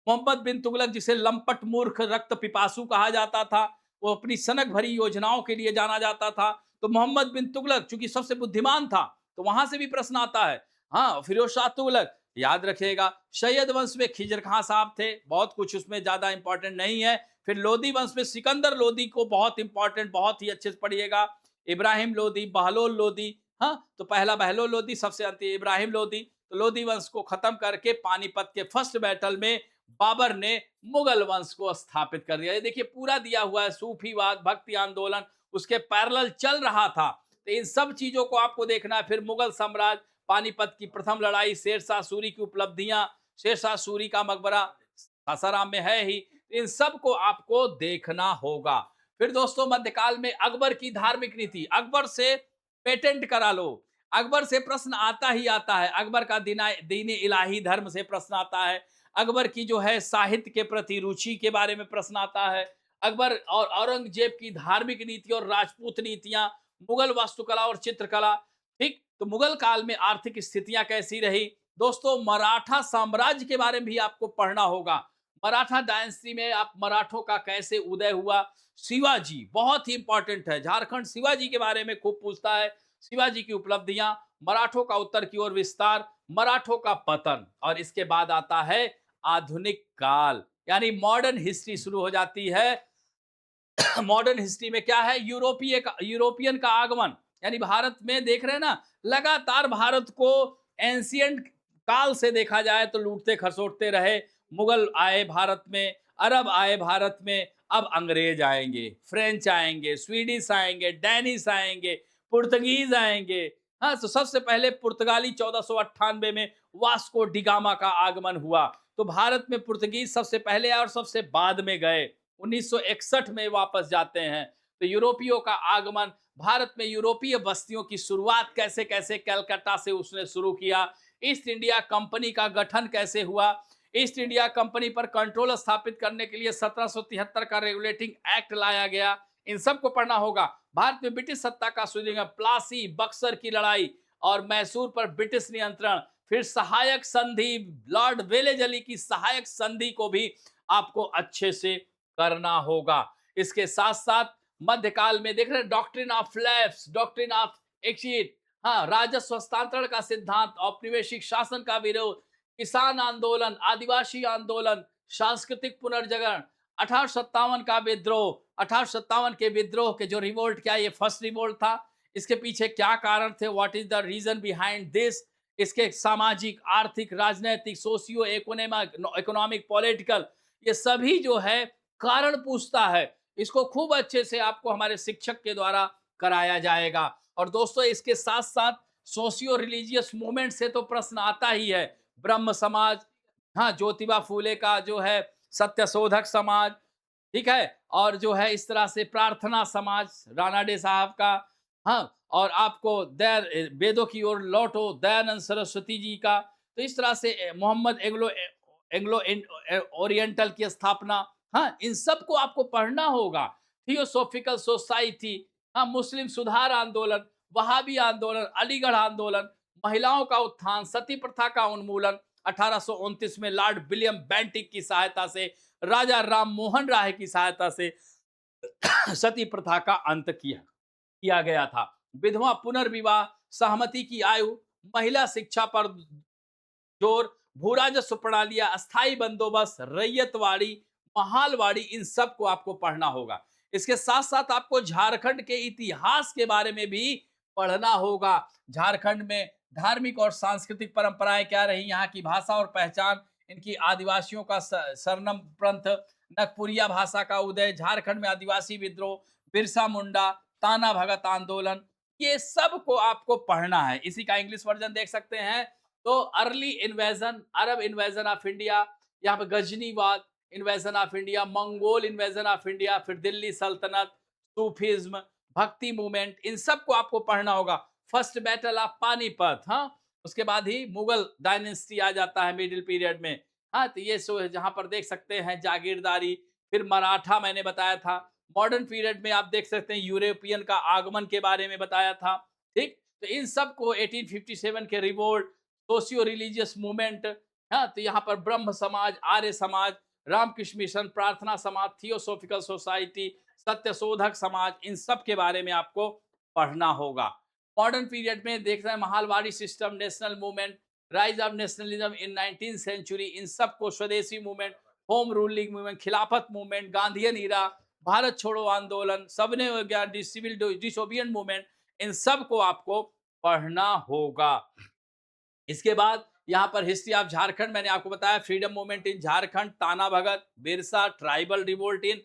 मोहम्मद बिन तुगलक जिसे लंपट, मूर्ख, रक्त पिपासु कहा जाता था, वो अपनी सनक भरी योजनाओं के लिए जाना जाता था। तो मोहम्मद बिन तुगलक चूंकि सबसे बुद्धिमान था, तो वहां से भी प्रश्न आता है। हाँ, फिरोज शाह तुगलक याद रखिएगा। सैयद वंश में खिजर खां साहब थे, बहुत कुछ उसमें ज्यादा इंपॉर्टेंट नहीं है। फिर लोदी वंश में सिकंदर लोदी को बहुत इंपॉर्टेंट, बहुत ही अच्छे से पढ़िएगा। इब्राहिम लोदी, बहलोल लोदी, हाँ, तो पहला बहलोल लोदी, सबसे अंतिम इब्राहिम लोदी। तो लोधी वंश को खत्म करके पानीपत के फर्स्ट बैटल में बाबर ने मुगल वंश को स्थापित कर दिया। ये देखिए पूरा दिया हुआ है, सूफीवाद, भक्ति आंदोलन उसके पैरेलल चल रहा था। तो इन सब चीजों को आपको देखना है। फिर मुगल साम्राज्य, पानीपत की प्रथम लड़ाई, शेरशाह सूरी की उपलब्धियां, शेरशाह सूरी का मकबरा सासाराम में है ही, इन सब को आपको देखना होगा। फिर दोस्तों मध्यकाल में अकबर की धार्मिक नीति, अकबर से पेटेंट करा लो, अकबर से प्रश्न आता ही आता है, अकबर का दीनी इलाही धर्म से प्रश्न आता है, अकबर की जो है साहित्य के प्रति रुचि के बारे में प्रश्न आता है, अकबर और औरंगजेब की धार्मिक नीति और राजपूत नीतियां, मुगल वास्तुकला और चित्रकला। ठीक, तो मुगल काल में आर्थिक स्थितियां कैसी रही। दोस्तों मराठा साम्राज्य के बारे में भी आपको पढ़ना होगा। मराठा डायनेस्टी में आप मराठों का कैसे उदय हुआ। शिवाजी बहुत ही इंपॉर्टेंट है, झारखंड शिवाजी के बारे में खूब पूछता है। शिवाजी की उपलब्धियां, मराठों का उत्तर की ओर विस्तार, मराठों का पतन, और इसके बाद आता है आधुनिक काल, यानी मॉडर्न हिस्ट्री शुरू हो जाती है। मॉडर्न हिस्ट्री में क्या है, यूरोपियन का आगमन, यानी भारत में देख रहे हैं ना, लगातार भारत को एंशियंट काल से देखा जाए तो लूटते खसोटते रहे। मुगल आए भारत में, अरब आए भारत में, अब अंग्रेज आएंगे, फ्रेंच आएंगे, स्वीडिश आएंगे, डैनिश आएंगे, पुर्तगीज आएंगे। हाँ, तो सबसे पहले पुर्तगाली 1498 में वास्को डिगामा का आगमन हुआ। तो भारत में पुर्तगीज सबसे पहले आए और सबसे बाद में गए, 1961 में वापस जाते हैं। तो यूरोपियों का आगमन, भारत में यूरोपीय बस्तियों की शुरुआत कैसे कैसे कलकत्ता से उसने शुरू किया, ईस्ट इंडिया कंपनी का गठन कैसे हुआ, ईस्ट इंडिया कंपनी पर कंट्रोल स्थापित करने के लिए 1773 का रेगुलेटिंग एक्ट लाया गया, इन सब को पढ़ना होगा। भारत में ब्रिटिश सत्ता का सुदृढ़, प्लासी बक्सर की लड़ाई और मैसूर पर ब्रिटिश नियंत्रण, फिर सहायक संधि, लॉर्ड वेलेजली की सहायक संधि को भी आपको अच्छे से करना होगा। इसके साथ साथ मध्यकाल में देख रहे हैं doctrine of lapse, doctrine of exit, हाँ, राजस्व हस्तांतरण का सिद्धांत, औपनिवेशिक शासन का विरोध, किसान आंदोलन, आदिवासी आंदोलन, सांस्कृतिक पुनर्जागरण, 1857 का विद्रोह, 1857 के विद्रोह के जो रिवोल्ट, क्या ये फर्स्ट रिवोल्ट था, इसके पीछे क्या कारण थे, what is the reason behind this, इसके सामाजिक, आर्थिक, राजनैतिक, सोशियो इकोनॉमिक, पॉलिटिकल, ये सभी जो है कारण पूछता है। इसको खूब अच्छे से आपको हमारे शिक्षक के द्वारा कराया जाएगा। और दोस्तों इसके साथ साथ सोशियो रिलीजियस मूवमेंट से तो प्रश्न आता ही है, ब्रह्म समाज, हाँ, ज्योतिबा फूले का जो है सत्यशोधक समाज, ठीक है, और जो है इस तरह से प्रार्थना समाज रानाडे साहब का, हाँ, और आपको दया वेदों की ओर लौटो दयानंद सरस्वती जी का। तो इस तरह से मोहम्मद एंग्लो एंग्लो ओरिएंटल की स्थापना, हाँ, इन सब को आपको पढ़ना होगा। थियोसॉफिकल सोसाइटी, हाँ, मुस्लिम सुधार आंदोलन, वहाबी आंदोलन, अलीगढ़ आंदोलन, महिलाओं का उत्थान, सती प्रथा का उन्मूलन, 1829 में लॉर्ड विलियम बेंटिक की सहायता से, राजा राम मोहन राय की सहायता से सती प्रथा का अंत किया गया था। विधवा पुनर्विवाह, सहमति की आयु, महिला शिक्षा पर जोर, भूराजस्व प्रणालियां, अस्थाई बंदोबस्त, रैयतवाड़ी, महालवाड़ी, इन सब को आपको पढ़ना होगा। इसके साथ साथ आपको झारखंड के इतिहास के बारे में भी पढ़ना होगा। झारखंड में धार्मिक और सांस्कृतिक परंपराएं क्या रही, यहाँ की भाषा और पहचान, इनकी आदिवासियों का सरनम पंथ, नगपुरिया भाषा का उदय, झारखंड में आदिवासी विद्रोह, बिरसा मुंडा, ताना भगत आंदोलन, ये सब को आपको पढ़ना है। इसी का इंग्लिश वर्जन देख सकते हैं। तो early invasion, Arab invasion of India, यहाँ पे गजनीवाद, invasion of India, Mongol invasion of India, फिर दिल्ली सल्तनत, सूफिज्म, भक्ति मूवमेंट, इन सब को आपको पढ़ना होगा। फर्स्ट बैटल ऑफ पानीपत, हाँ, उसके बाद ही मुगल डायनेस्टी आ जाता है मिडिल पीरियड में। हाँ, तो ये सो जहाँ पर देख सकते हैं जागीरदारी, फिर मराठा मैंने बताया था। मॉडर्न पीरियड में आप देख सकते हैं यूरोपियन का आगमन के बारे में बताया था। ठीक, तो इन सब को 1857 के रिवोल्ट, सोशियो रिलीजियस मूवमेंट, हाँ, तो यहाँ पर ब्रह्म समाज, आर्य समाज, रामकृष्ण मिशन, प्रार्थना समाज, थियोसॉफिकल सोसाइटी, सत्यशोधक समाज, इन सब के बारे में आपको पढ़ना होगा। मॉडर्न पीरियड में देख रहे हैं Mahalwari system, national movement, rise of nationalism in 19th century, इन सब को, Swadeshi movement, home ruling movement, Khilafat movement, Gandhian era, Bharat छोड़ो आंदोलन, सबने सिविल डिसोबियडेंट मूवमेंट, इन सब को आपको पढ़ना होगा। इसके बाद यहाँ पर हिस्ट्री ऑफ झारखंड मैंने आपको बताया, freedom movement in Jharkhand, Tana Bhagat, Birsa, tribal revolt in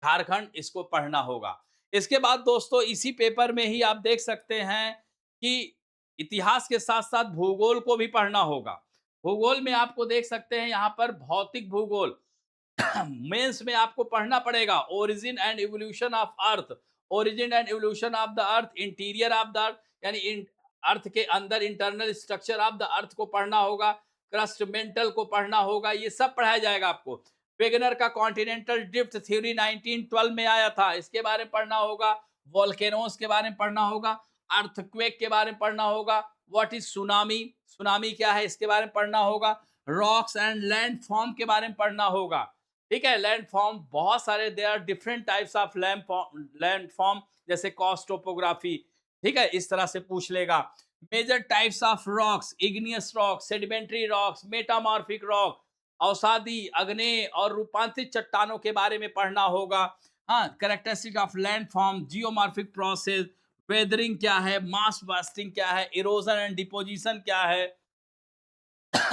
Jharkhand, इसको पढ़ना होगा। इसके बाद दोस्तों इसी पेपर में ही आप देख सकते हैं कि इतिहास के साथ-साथ भूगोल को भी पढ़ना होगा। भूगोल में आपको देख सकते हैं यहाँ पर भौतिक भूगोल मेंस में आपको पढ़ना पड़ेगा, origin and evolution of earth, origin and evolution of the earth, interior of the अर्थ, यानी अर्थ के अंदर इंटरनल स्ट्रक्चर ऑफ द अर्थ को पढ़ना होगा, क्रस्ट मेंटल को पढ़ना होगा, ये सब पढ़ाया जाएगा आपको। वेगनर का कॉन्टिनेंटल ड्रिफ्ट थ्योरी 1912 में आया था, इसके बारे में पढ़ना होगा। वोल्केनोस के बारे में पढ़ना होगा, अर्थक्वेक के बारे में पढ़ना होगा, व्हाट इज सुनामी, सुनामी क्या है इसके बारे में पढ़ना होगा, रॉक्स एंड लैंड फॉर्म के बारे में पढ़ना होगा। ठीक है, लैंड फॉर्म बहुत सारे, they are different types of land form, जैसे कॉस्ट टोपोग्राफी। ठीक है, इस तरह से पूछ लेगा। Major types of rocks, igneous rock, sedimentary rocks, metamorphic rock, अवसादी, अग्नेय और रूपांतरित चट्टानों के बारे में पढ़ना होगा। हाँ, characteristic of land form, geomorphic process, weathering क्या है, मास बस्टिंग क्या है, इरोजन एंड डिपोजिशन क्या है,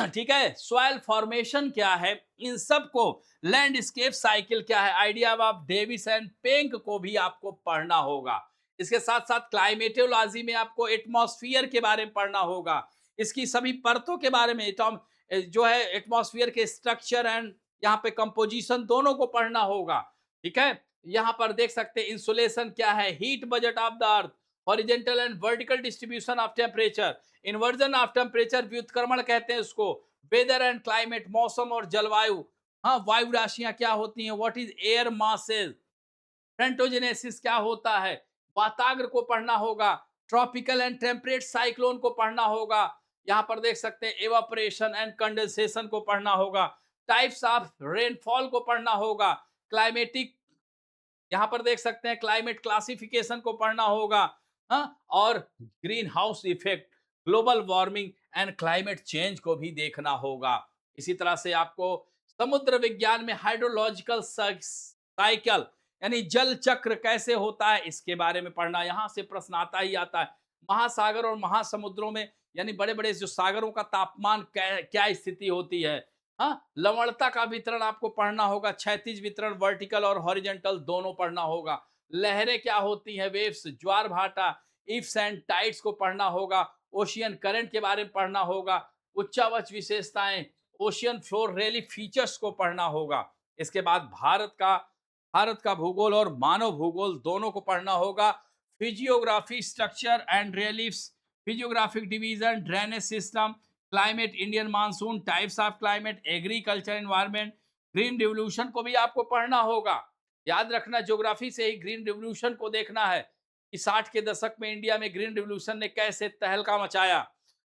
ठीक है, सॉइल फॉर्मेशन क्या है, इन सब को, लैंडस्केप साइकिल क्या है, idea of Davis and Penck को भी आपको पढ़ना होगा। इसके साथ साथ क्लाइमेटोलॉजी में आपको एटमॉस्फियर के बारे में पढ़ना होगा, इसकी सभी परतों के बारे में, एटॉम जो है एटमॉस्फियर के स्ट्रक्चर एंड यहाँ पे कंपोजिशन दोनों को पढ़ना होगा। ठीक है, यहाँ पर देख सकते हैं इंसुलेशन क्या है, heat budget of the earth, horizontal and vertical distribution of temperature, inversion of temperature व्युत्क्रमण कहते हैं उसको, वेदर एंड क्लाइमेट, मौसम और जलवायु, हाँ, वायु राशियां क्या होती हैं, व्हाट इज एयर मासेस, फ्रेंटोजेनेसिस क्या होता है, वाताग्र को पढ़ना होगा, ट्रॉपिकल एंड टेम्परेट साइक्लोन को पढ़ना होगा, यहाँ पर देख सकते हैं एवापोरेशन एंड कंडेंसेशन को पढ़ना होगा, टाइप्स ऑफ रेनफॉल को पढ़ना होगा, क्लाइमेटिक, यहाँ पर देख सकते हैं क्लाइमेट क्लासिफिकेशन को पढ़ना होगा, हाँ, और green house effect, global warming and climate change को भी देखना होगा। इसी तरह से आपको समुद्र विज्ञान में हाइड्रोलॉजिकल साइकिल, यानी जल चक्र कैसे होता है, इसके बारे में पढ़ना, यहाँ से प्रश्न आता ही आता है। महासागर और महासमुद्रों में, यानी बड़े बड़े जो सागरों का तापमान क्या स्थिति होती है, हाँ, लवणता का वितरण आपको पढ़ना होगा, क्षैतिज वितरण, वर्टिकल और हॉरिजेंटल दोनों पढ़ना होगा। लहरें क्या होती हैं, वेव्स, ज्वार भाटा, इफ्स एंड टाइड्स को पढ़ना होगा। ओशियन करंट के बारे में पढ़ना होगा। उच्चावच विशेषताएं, ओशियन फ्लोर रिलीफ फीचर्स को पढ़ना होगा। इसके बाद भारत का भूगोल और मानव भूगोल दोनों को पढ़ना होगा। Physiography, structure and reliefs, physiographic division, drainage system, climate, Indian monsoon, types of climate, agriculture environment, green revolution को भी आपको पढ़ना होगा। याद रखना, ज्योग्राफी से ही ग्रीन रिवोल्यूशन को देखना है कि 60 के दशक में इंडिया में ग्रीन रिवोल्यूशन ने कैसे तहलका मचाया।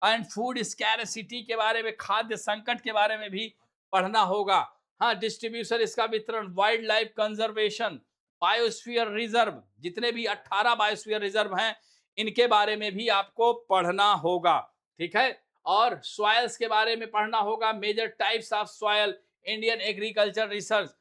एंड फूड स्कैरसिटी के बारे में, खाद्य संकट के बारे में भी पढ़ना होगा। हाँ, डिस्ट्रीब्यूशन, इसका वितरण, wild life conservation, biosphere reserve, जितने भी 18 बायोस्फीयर रिजर्व हैं, इनके बारे में भी आपको पढ़ना होगा। ठीक है, और सॉइल्स के बारे में पढ़ना होगा, major types of soil, Indian agriculture research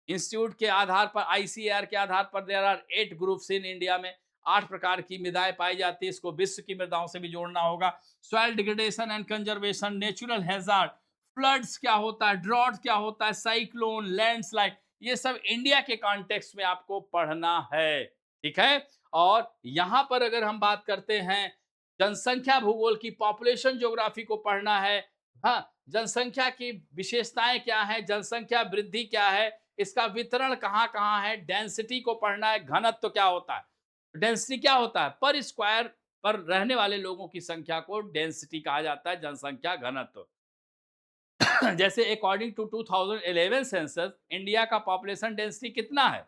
institute के आधार पर, आईसीएआर के आधार पर, there are 8 groups in India में, 8 प्रकार की मृदाएं पाई जाती है, इसको विश्व की मृदाओं से भी जोड़ना होगा। Soil degradation and conservation, natural hazard, floods क्या होता है, ड्रॉट क्या होता है, साइक्लोन, लैंडस्लाइड, ये सब इंडिया के कॉन्टेक्स्ट में आपको पढ़ना है। ठीक है, और यहां पर अगर हम बात करते हैं जनसंख्या भूगोल की, पॉपुलेशन ज्योग्राफी को पढ़ना है। हाँ, जनसंख्या की विशेषताएं क्या है, जनसंख्या वृद्धि क्या है, इसका वितरण कहाँ कहाँ है, डेंसिटी को पढ़ना है, घनत्व क्या होता है, डेंसिटी क्या होता है, पर स्क्वायर पर रहने वाले लोगों की संख्या को डेंसिटी कहा जाता है, जनसंख्या घनत्व। जैसे अकॉर्डिंग टू 2011 सेंसस, इंडिया का पॉपुलेशन डेंसिटी कितना है,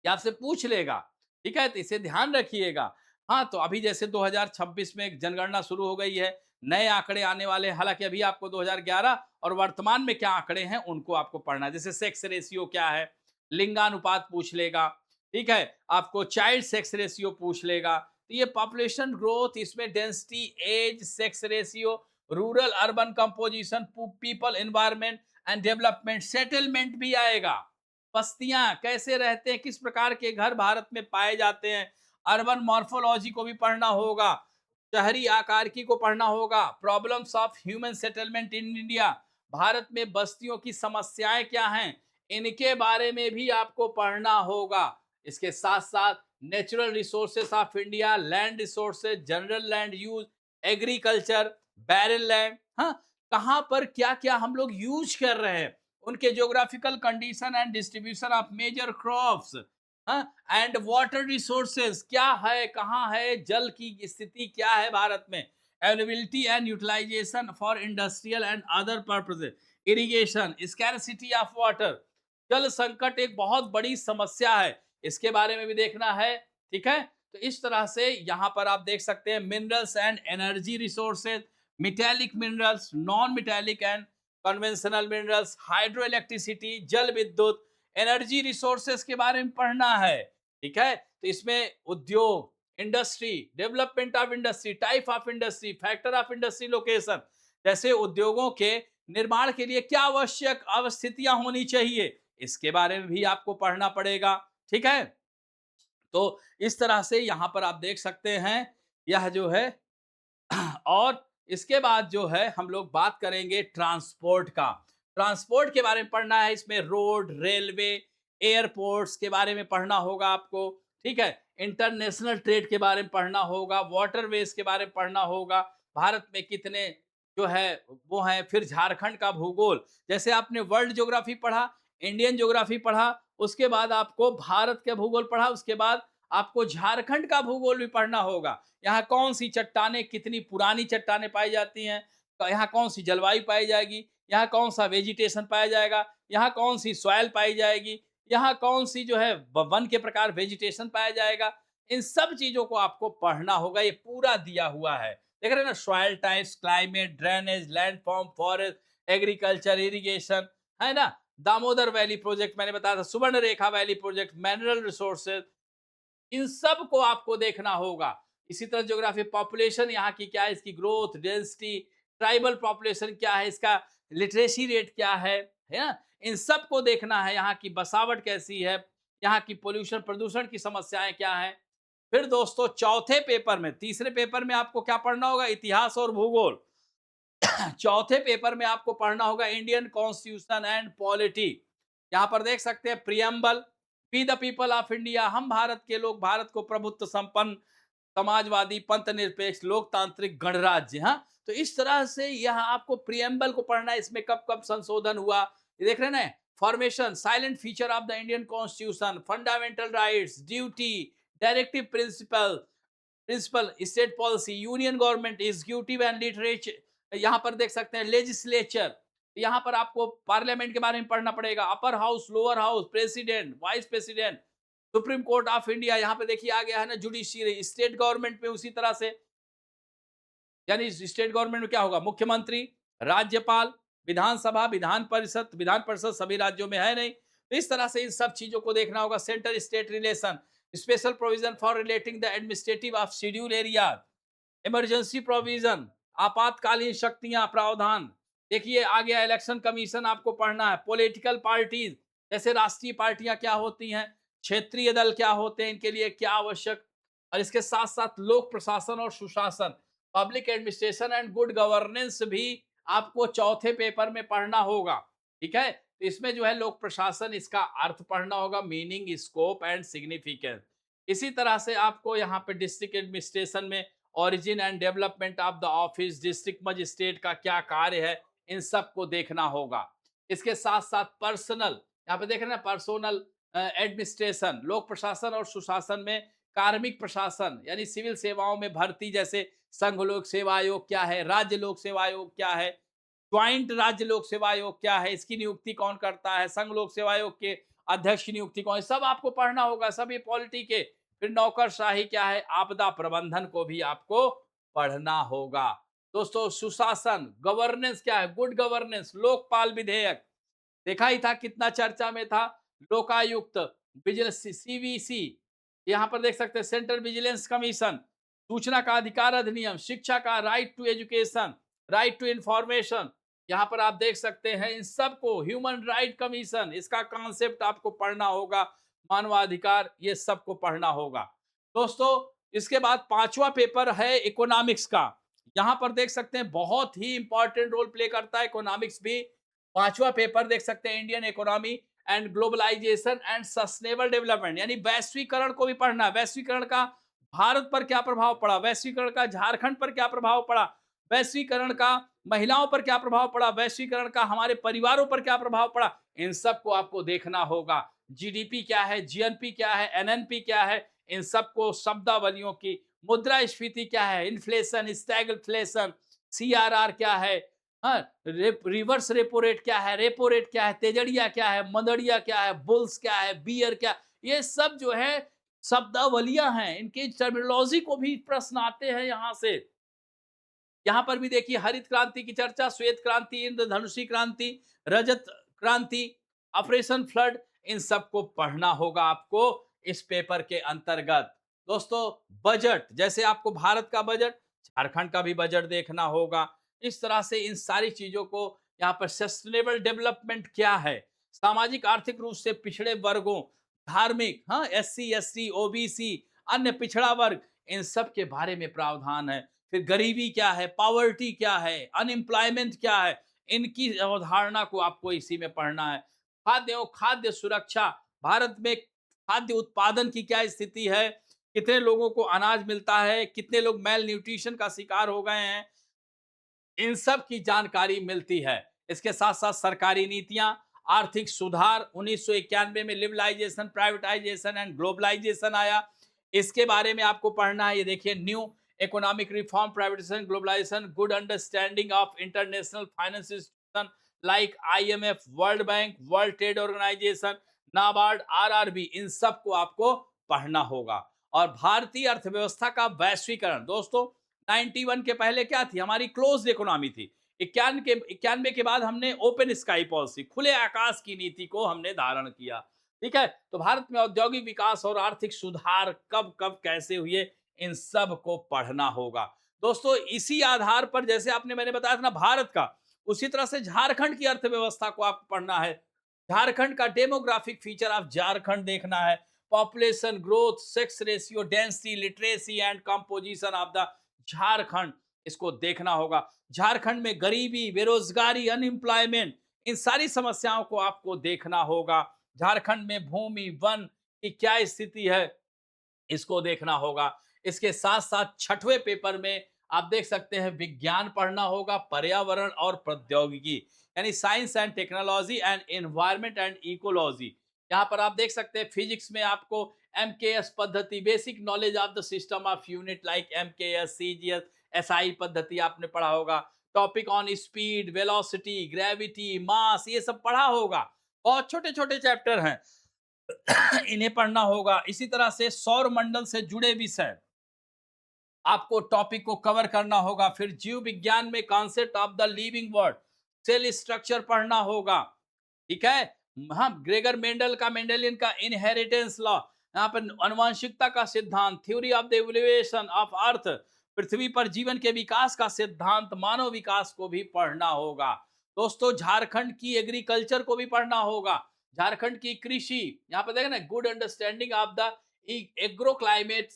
ये आपसे पूछ लेगा। ठीक है, तो इसे ध्यान रखिएगा। हाँ, तो अभी जैसे 2026 में एक जनगणना शुरू हो गई है, नए आंकड़े आने वाले हैं, हालांकि अभी आपको 2011 और वर्तमान में क्या आंकड़े हैं उनको आपको पढ़ना है। जैसे सेक्स रेशियो क्या है, लिंगानुपात पूछ लेगा। ठीक है, आपको चाइल्ड सेक्स रेशियो पूछ लेगा। तो ये पॉपुलेशन ग्रोथ, इसमें density, age, sex ratio, rural urban composition, people, environment and development, settlement भी आएगा। बस्तियां कैसे रहते हैं, किस प्रकार के घर भारत में पाए जाते हैं, अर्बन मॉर्फोलॉजी को भी पढ़ना होगा। शहरी आकारिकी को पढ़ना होगा, problems of human settlement in India, Bharat में बस्तियों की समस्याएं क्या हैं, इनके बारे में भी आपको पढ़ना होगा। इसके साथ साथ natural resources of India, land resources, general land use, agriculture, barren land, हाँ, कहाँ पर क्या क्या हम लोग यूज कर रहे हैं, उनके geographical condition and distribution of major crops, हाँ, एंड वाटर रिसोर्सेज क्या है, कहाँ है, जल की स्थिति क्या है भारत में, availability and utilisation for industrial and other purposes, irrigation, scarcity of water, जल संकट एक बहुत बड़ी समस्या है, इसके बारे में भी देखना है। ठीक है, तो इस तरह से यहाँ पर आप देख सकते हैं minerals and energy resources, metallic minerals, non metallic and conventional minerals, hydro electricity, जल विद्युत, एनर्जी रिसोर्सेस के बारे में पढ़ना है। ठीक है, तो इसमें उद्योग, industry, development of industry, type of industry, factor of industry location, जैसे उद्योगों के निर्माण के लिए क्या आवश्यक अवस्थितियां होनी चाहिए, इसके बारे में भी आपको पढ़ना पड़ेगा। ठीक है, तो इस तरह से यहां पर आप देख सकते हैं, यह जो है और इसके बाद जो है हम लोग बात करेंगे ट्रांसपोर्ट का। ट्रांसपोर्ट के बारे में पढ़ना है, इसमें रोड, रेलवे, एयरपोर्ट्स के बारे में पढ़ना होगा आपको। ठीक है, इंटरनेशनल ट्रेड के बारे में पढ़ना होगा, वाटरवेज के बारे में पढ़ना होगा, भारत में कितने जो है वो हैं, फिर झारखंड का भूगोल, जैसे आपने वर्ल्ड ज्योग्राफी पढ़ा, इंडियन ज्योग्राफी पढ़ा, उसके बाद आपको भारत के भूगोल पढ़ा, उसके बाद आपको झारखंड का भूगोल भी पढ़ना होगा। यहाँ कौन सी चट्टानें, कितनी पुरानी चट्टानें पाई जाती हैं, यहाँ कौन सी जलवायु पाई जाएगी, यहाँ कौन सा वेजिटेशन पाया जाएगा, यहाँ कौन सी सॉइल पाई जाएगी, यहाँ कौन सी जो है वन के प्रकार वेजिटेशन पाया जाएगा, इन सब चीजों को आपको पढ़ना होगा, ये पूरा दिया हुआ है। देख रहे हैं ना, soil types, climate, drainage, landform, forest, agriculture, irrigation, है ना, दामोदर वैली प्रोजेक्ट मैंने बताया था, सुवर्ण रेखा वैली प्रोजेक्ट, मिनरल रिसोर्सेज, इन सब को आपको देखना होगा। इसी तरह ज्योग्राफी, पॉपुलेशन यहाँ की क्या है, इसकी ग्रोथ, डेंसिटी, ट्राइबल पॉपुलेशन क्या है, इसका लिटरेसी रेट क्या है ना, इन सब को देखना है, यहाँ की बसावट कैसी है, यहाँ की पोल्यूशन, प्रदूषण की समस्याएं क्या है। फिर दोस्तों चौथे पेपर में, तीसरे पेपर में आपको क्या पढ़ना होगा, इतिहास और भूगोल। चौथे पेपर में आपको पढ़ना होगा इंडियन कॉन्स्टिट्यूशन एंड पॉलिटी। यहाँ पर देख सकते हैं preamble, we the people of India, हम भारत के लोग, भारत को प्रभुत्व संपन्न, समाजवादी, पंथ निरपेक्ष, लोकतांत्रिक गणराज्य। हाँ, तो इस तरह से यहाँ आपको प्रियम्बल को पढ़ना है, इसमें कब कब संशोधन हुआ, ये देख रहे हैं ना, formation, silent feature of the Indian constitution, fundamental rights, duty, directive principle, state policy, union government, executive and literature, यहाँ पर देख सकते हैं लेजिस्लेचर, यहाँ पर आपको पार्लियामेंट के बारे में पढ़ना पड़ेगा, upper house, lower house, president, vice president, supreme court of India, यहाँ पे देखिए आ गया है ना, जुडिशियरी, स्टेट गवर्नमेंट में उसी तरह से, यानी स्टेट गवर्नमेंट में क्या होगा, मुख्यमंत्री, राज्यपाल, विधानसभा, विधान परिषद सभी राज्यों में है नहीं, तो इस तरह से इन सब चीजों को देखना होगा। Centre state relation, special provision for relating the administrative of schedule area, emergency provision, आपातकालीन शक्तियां, प्रावधान, देखिए आ गया इलेक्शन कमीशन आपको पढ़ना है, पॉलिटिकल पार्टीज, जैसे राष्ट्रीय पार्टियां क्या होती हैं, क्षेत्रीय दल क्या होते हैं, इनके लिए क्या आवश्यक, और इसके साथ साथ लोक प्रशासन और सुशासन, public administration and good governance भी आपको चौथे पेपर में पढ़ना होगा। ठीक है, तो इसमें जो है लोक प्रशासन, इसका अर्थ पढ़ना होगा, मीनिंग, स्कोप एंड सिग्निफिकेंस। इसी तरह से आपको यहाँ पे डिस्ट्रिक्ट एडमिनिस्ट्रेशन में origin and development of the office, district magistrate का क्या कार्य है, इन सब को देखना होगा। इसके साथ साथ पर्सनल, यहाँ पे देख रहे हैं पर्सोनल एडमिनिस्ट्रेशन, लोक प्रशासन और सुशासन में कार्मिक प्रशासन, यानी सिविल सेवाओं में भर्ती, जैसे संघ लोक सेवा आयोग क्या है, राज्य लोक सेवा आयोग क्या है, ज्वाइंट राज्य लोक सेवा आयोग क्या है, इसकी नियुक्ति कौन करता है, संघ लोक सेवा आयोग के अध्यक्ष की नियुक्ति कौन है, सब आपको पढ़ना होगा, सभी पॉलिटी के। फिर नौकरशाही क्या है, आपदा प्रबंधन को भी आपको पढ़ना होगा। दोस्तों सुशासन, गवर्नेंस क्या है, गुड गवर्नेंस, लोकपाल विधेयक देखा ही था, कितना चर्चा में था, लोकायुक्त, विजिलेंस, सीवीसी, यहाँ पर देख सकते हैं सेंट्रल विजिलेंस कमीशन, सूचना का अधिकार अधिनियम, शिक्षा का right to education, right to information, यहाँ पर आप देख सकते हैं इन सबको, ह्यूमन राइट कमीशन, इसका कॉन्सेप्ट आपको पढ़ना होगा, मानवाधिकार, ये सबको पढ़ना होगा। दोस्तों इसके बाद पांचवा पेपर है इकोनॉमिक्स का। यहां पर देख सकते हैं बहुत ही इंपॉर्टेंट रोल प्ले करता है इकोनॉमिक्स भी। पांचवा पेपर देख सकते हैं Indian economy and globalisation and sustainable development, यानी वैश्वीकरण को भी पढ़ना है। वैश्वीकरण का भारत पर क्या प्रभाव पड़ा, वैश्वीकरण का झारखंड पर क्या प्रभाव पड़ा, वैश्वीकरण का महिलाओं पर क्या प्रभाव पड़ा, वैश्वीकरण का हमारे परिवारों पर क्या प्रभाव पड़ा, इन सबको आपको देखना होगा। जीडीपी क्या है, जीएनपी क्या है, एनएनपी क्या है, इन सबको शब्दावलियों की, मुद्रास्फीति क्या है, इन्फ्लेशन, स्टैगफ्लेशन, सीआरआर क्या है, हाँ, रिवर्स रेपो रेट क्या है, रेपो रेट क्या है, तेजड़िया क्या है, मदड़िया क्या है, बुल्स क्या है, बियर क्या, ये सब जो है शब्दावलियां हैं। इनकी टर्मिनोलॉजी को भी प्रश्न आते हैं यहाँ से। यहाँ पर भी देखिए हरित क्रांति की चर्चा, श्वेत क्रांति, इंद्रधनुषी क्रांति, रजत क्रांति, ऑपरेशन फ्लड, इन सबको पढ़ना होगा आपको इस पेपर के अंतर्गत। दोस्तों, बजट, जैसे आपको भारत का बजट, झारखंड का भी बजट देखना होगा। इस तरह से इन सारी चीजों को, यहाँ पर सस्टेनेबल डेवलपमेंट क्या है, सामाजिक आर्थिक रूप से पिछड़े वर्गों, धार्मिक, हाँ, एससी एसटी ओबीसी, अन्य पिछड़ा वर्ग, इन सब के बारे में प्रावधान है। फिर गरीबी क्या है, पॉवर्टी क्या है, अनएम्प्लॉयमेंट क्या है, इनकी अवधारणा को आपको इसी में पढ़ना है। खाद्य एवं खाद्य सुरक्षा, भारत में खाद्य उत्पादन की क्या स्थिति है, कितने लोगों को अनाज मिलता है, कितने लोग मेल न्यूट्रिशन का शिकार हो गए हैं, इन सब की जानकारी मिलती है। इसके साथ साथ सरकारी नीतियां, आर्थिक सुधार, 1991 में लिबरलाइजेशन, प्राइवेटाइजेशन एंड ग्लोबलाइजेशन आया, इसके बारे में आपको पढ़ना है। ये देखिए, new economic reform, privatisation, globalisation, good understanding of international finance institution like IMF, world bank, world trade organisation, NABARD, RRB, इन सबको आपको पढ़ना होगा। और भारतीय अर्थव्यवस्था का वैश्वीकरण, दोस्तों 91 के पहले क्या थी, हमारी क्लोज्ड इकोनॉमी थी। 91 के बाद हमने ओपन स्काई पॉलिसी, खुले आकाश की नीति को हमने धारण किया। ठीक है, तो भारत में औद्योगिक विकास और आर्थिक सुधार कब कब कैसे हुए, इन सब को पढ़ना होगा। दोस्तों, इसी आधार पर, जैसे आपने मैंने बताया था ना भारत का, उसी तरह से झारखंड की अर्थव्यवस्था को आपको पढ़ना है। झारखंड का डेमोग्राफिक फीचर आप झारखंड देखना है, population growth, sex ratio, density, literacy and composition of the Jharkhand, इसको देखना होगा। झारखंड में गरीबी, बेरोजगारी, अनएम्प्लॉयमेंट, इन सारी समस्याओं को आपको देखना होगा। झारखंड में भूमि, वन की क्या स्थिति है, इसको देखना होगा। इसके साथ साथ छठवें पेपर में आप देख सकते हैं विज्ञान पढ़ना होगा, पर्यावरण और प्रौद्योगिकी, यानी science and technology and environment and ecology. यहाँ पर आप देख सकते हैं फिजिक्स में आपको एमकेएस पद्धति, basic knowledge of the system of unit like MKS, CGS, SI पद्धति आपने पढ़ा होगा। Topic on speed, velocity, gravity, mass, ये सब पढ़ा होगा। बहुत छोटे छोटे चैप्टर हैं, इन्हें पढ़ना होगा। इसी तरह से सौर मंडल से जुड़े विषय आपको टॉपिक को कवर करना होगा। फिर जीव विज्ञान में concept of the living world, cell structure पढ़ना होगा। ठीक है, हाँ, ग्रेगर मेंडल का, मेंडेलियन का इनहेरिटेंस लॉ, यहाँ पर अनुवांशिकता का सिद्धांत, theory of the evolution of earth, पृथ्वी पर जीवन के विकास का सिद्धांत, मानव विकास को भी पढ़ना होगा। दोस्तों, झारखंड की एग्रीकल्चर को भी पढ़ना होगा। झारखंड की कृषि, यहाँ पर देखें ना, good understanding of the agro climate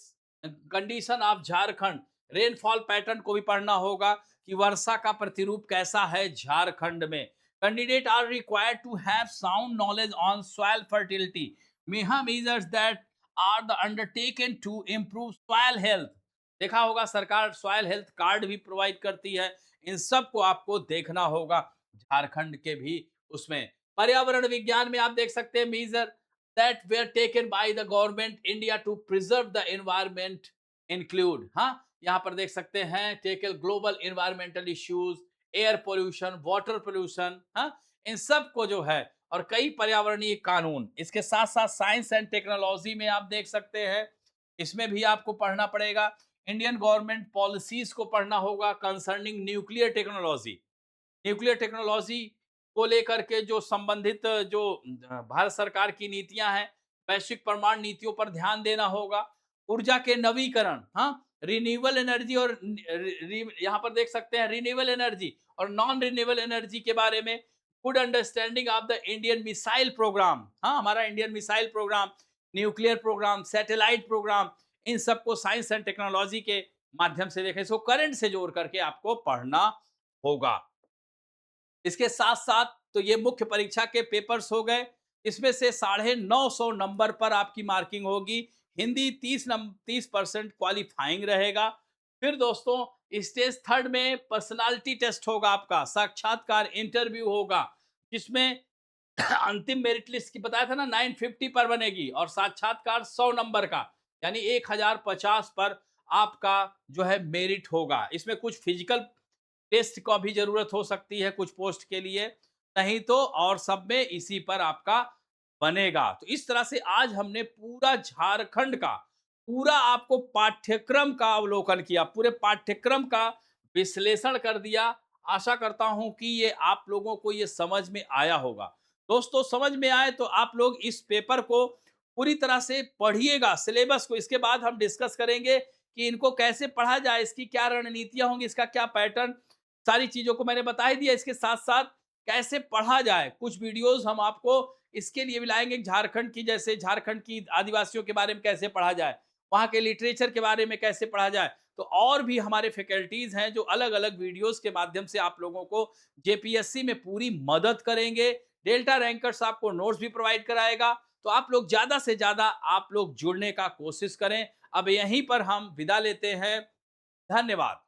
condition of Jharkhand, rainfall pattern को भी पढ़ना होगा कि वर्षा का प्रतिरूप कैसा है झारखंड में। Candidate are required to have sound knowledge on soil fertility, मेहा measures that are the undertaken to improve soil health. देखा होगा सरकार सॉइल हेल्थ कार्ड भी प्रोवाइड करती है। इन सब को आपको देखना होगा झारखंड के भी उसमें। पर्यावरण विज्ञान में आप देख सकते हैं major that were taken by the government India to preserve the environment include, हाँ, यहाँ पर देख सकते हैं tackle global environmental issues, air pollution, water pollution, हाँ, इन सब को जो है, और कई पर्यावरणीय कानून। इसके साथ साथ साइंस एंड टेक्नोलॉजी में आप देख सकते हैं, इसमें भी आपको पढ़ना पड़ेगा। इंडियन गवर्नमेंट पॉलिसीज को पढ़ना होगा concerning nuclear technology. Nuclear technology को लेकर के जो संबंधित जो भारत सरकार की नीतियां हैं, वैश्विक परमाणु नीतियों पर ध्यान देना होगा। ऊर्जा के नवीकरण, हाँ, रिन्यूएबल एनर्जी और यहाँ पर देख सकते हैं रिन्यूएबल एनर्जी और नॉन रिन्यूएबल एनर्जी के बारे में। Good understanding of the Indian missile program, हाँ, हमारा Indian missile program, nuclear program, satellite program, इन सबको साइंस एंड टेक्नोलॉजी के माध्यम से देखें, इसको करंट से जोड़ करके आपको पढ़ना होगा। इसके साथ-साथ तो ये मुख्य परीक्षा के पेपर्स हो गए। इसमें से 950 नंबर पर आपकी मार्किंग होगी। हिंदी 30% क्वालीफाइंग रहेगा। फिर दोस्तों स्टेज 3 में पर्सनैलिटी टेस्ट होगा आपका, साक्षात्कार इंटरव्यू होगा, जिसमें अंतिम मेरिट लिस्ट की बताया था ना 950 पर बनेगी और साक्षात्कार 100 नंबर का, यानी 1050 पर आपका जो है मेरिट होगा। इसमें कुछ फिजिकल टेस्ट का भी ज़रूरत हो सकती है कुछ पोस्ट के लिए, नहीं तो और सब में इसी पर आपका बनेगा। तो इस तरह से आज हमने पूरा झारखंड का, पूरा आपको पाठ्यक्रम का अवलोकन किया, पूरे पाठ्यक्रम का विश्लेषण कर दिया। आशा करता हूँ कि ये आप लोगों को ये समझ में आया होगा। दोस्तों समझ में आए तो आप लोग इस पेपर को पूरी तरह से पढ़िएगा, सिलेबस को। इसके बाद हम डिस्कस करेंगे कि इनको कैसे पढ़ा जाए, इसकी क्या रणनीतियाँ होंगी, इसका क्या पैटर्न, सारी चीज़ों को मैंने बता ही दिया। इसके साथ-साथ कैसे पढ़ा जाए, कुछ वीडियोज़ हम आपको इसके लिए भी लाएँगे। झारखंड की, जैसे झारखंड की आदिवासियों के बारे में कैसे पढ़ा जाए, वहाँ के लिटरेचर के बारे में कैसे पढ़ा जाए। तो और भी हमारे फैकल्टीज़ हैं जो अलग-अलग वीडियोज़ के माध्यम से आप लोगों को जेपीएससी में पूरी मदद करेंगे। डेल्टा रैंकर्स आपको नोट्स भी प्रोवाइड कराएगा। तो आप लोग ज़्यादा से ज़्यादा आप लोग जुड़ने का कोशिश करें। अब यहीं पर हम विदा लेते हैं। धन्यवाद।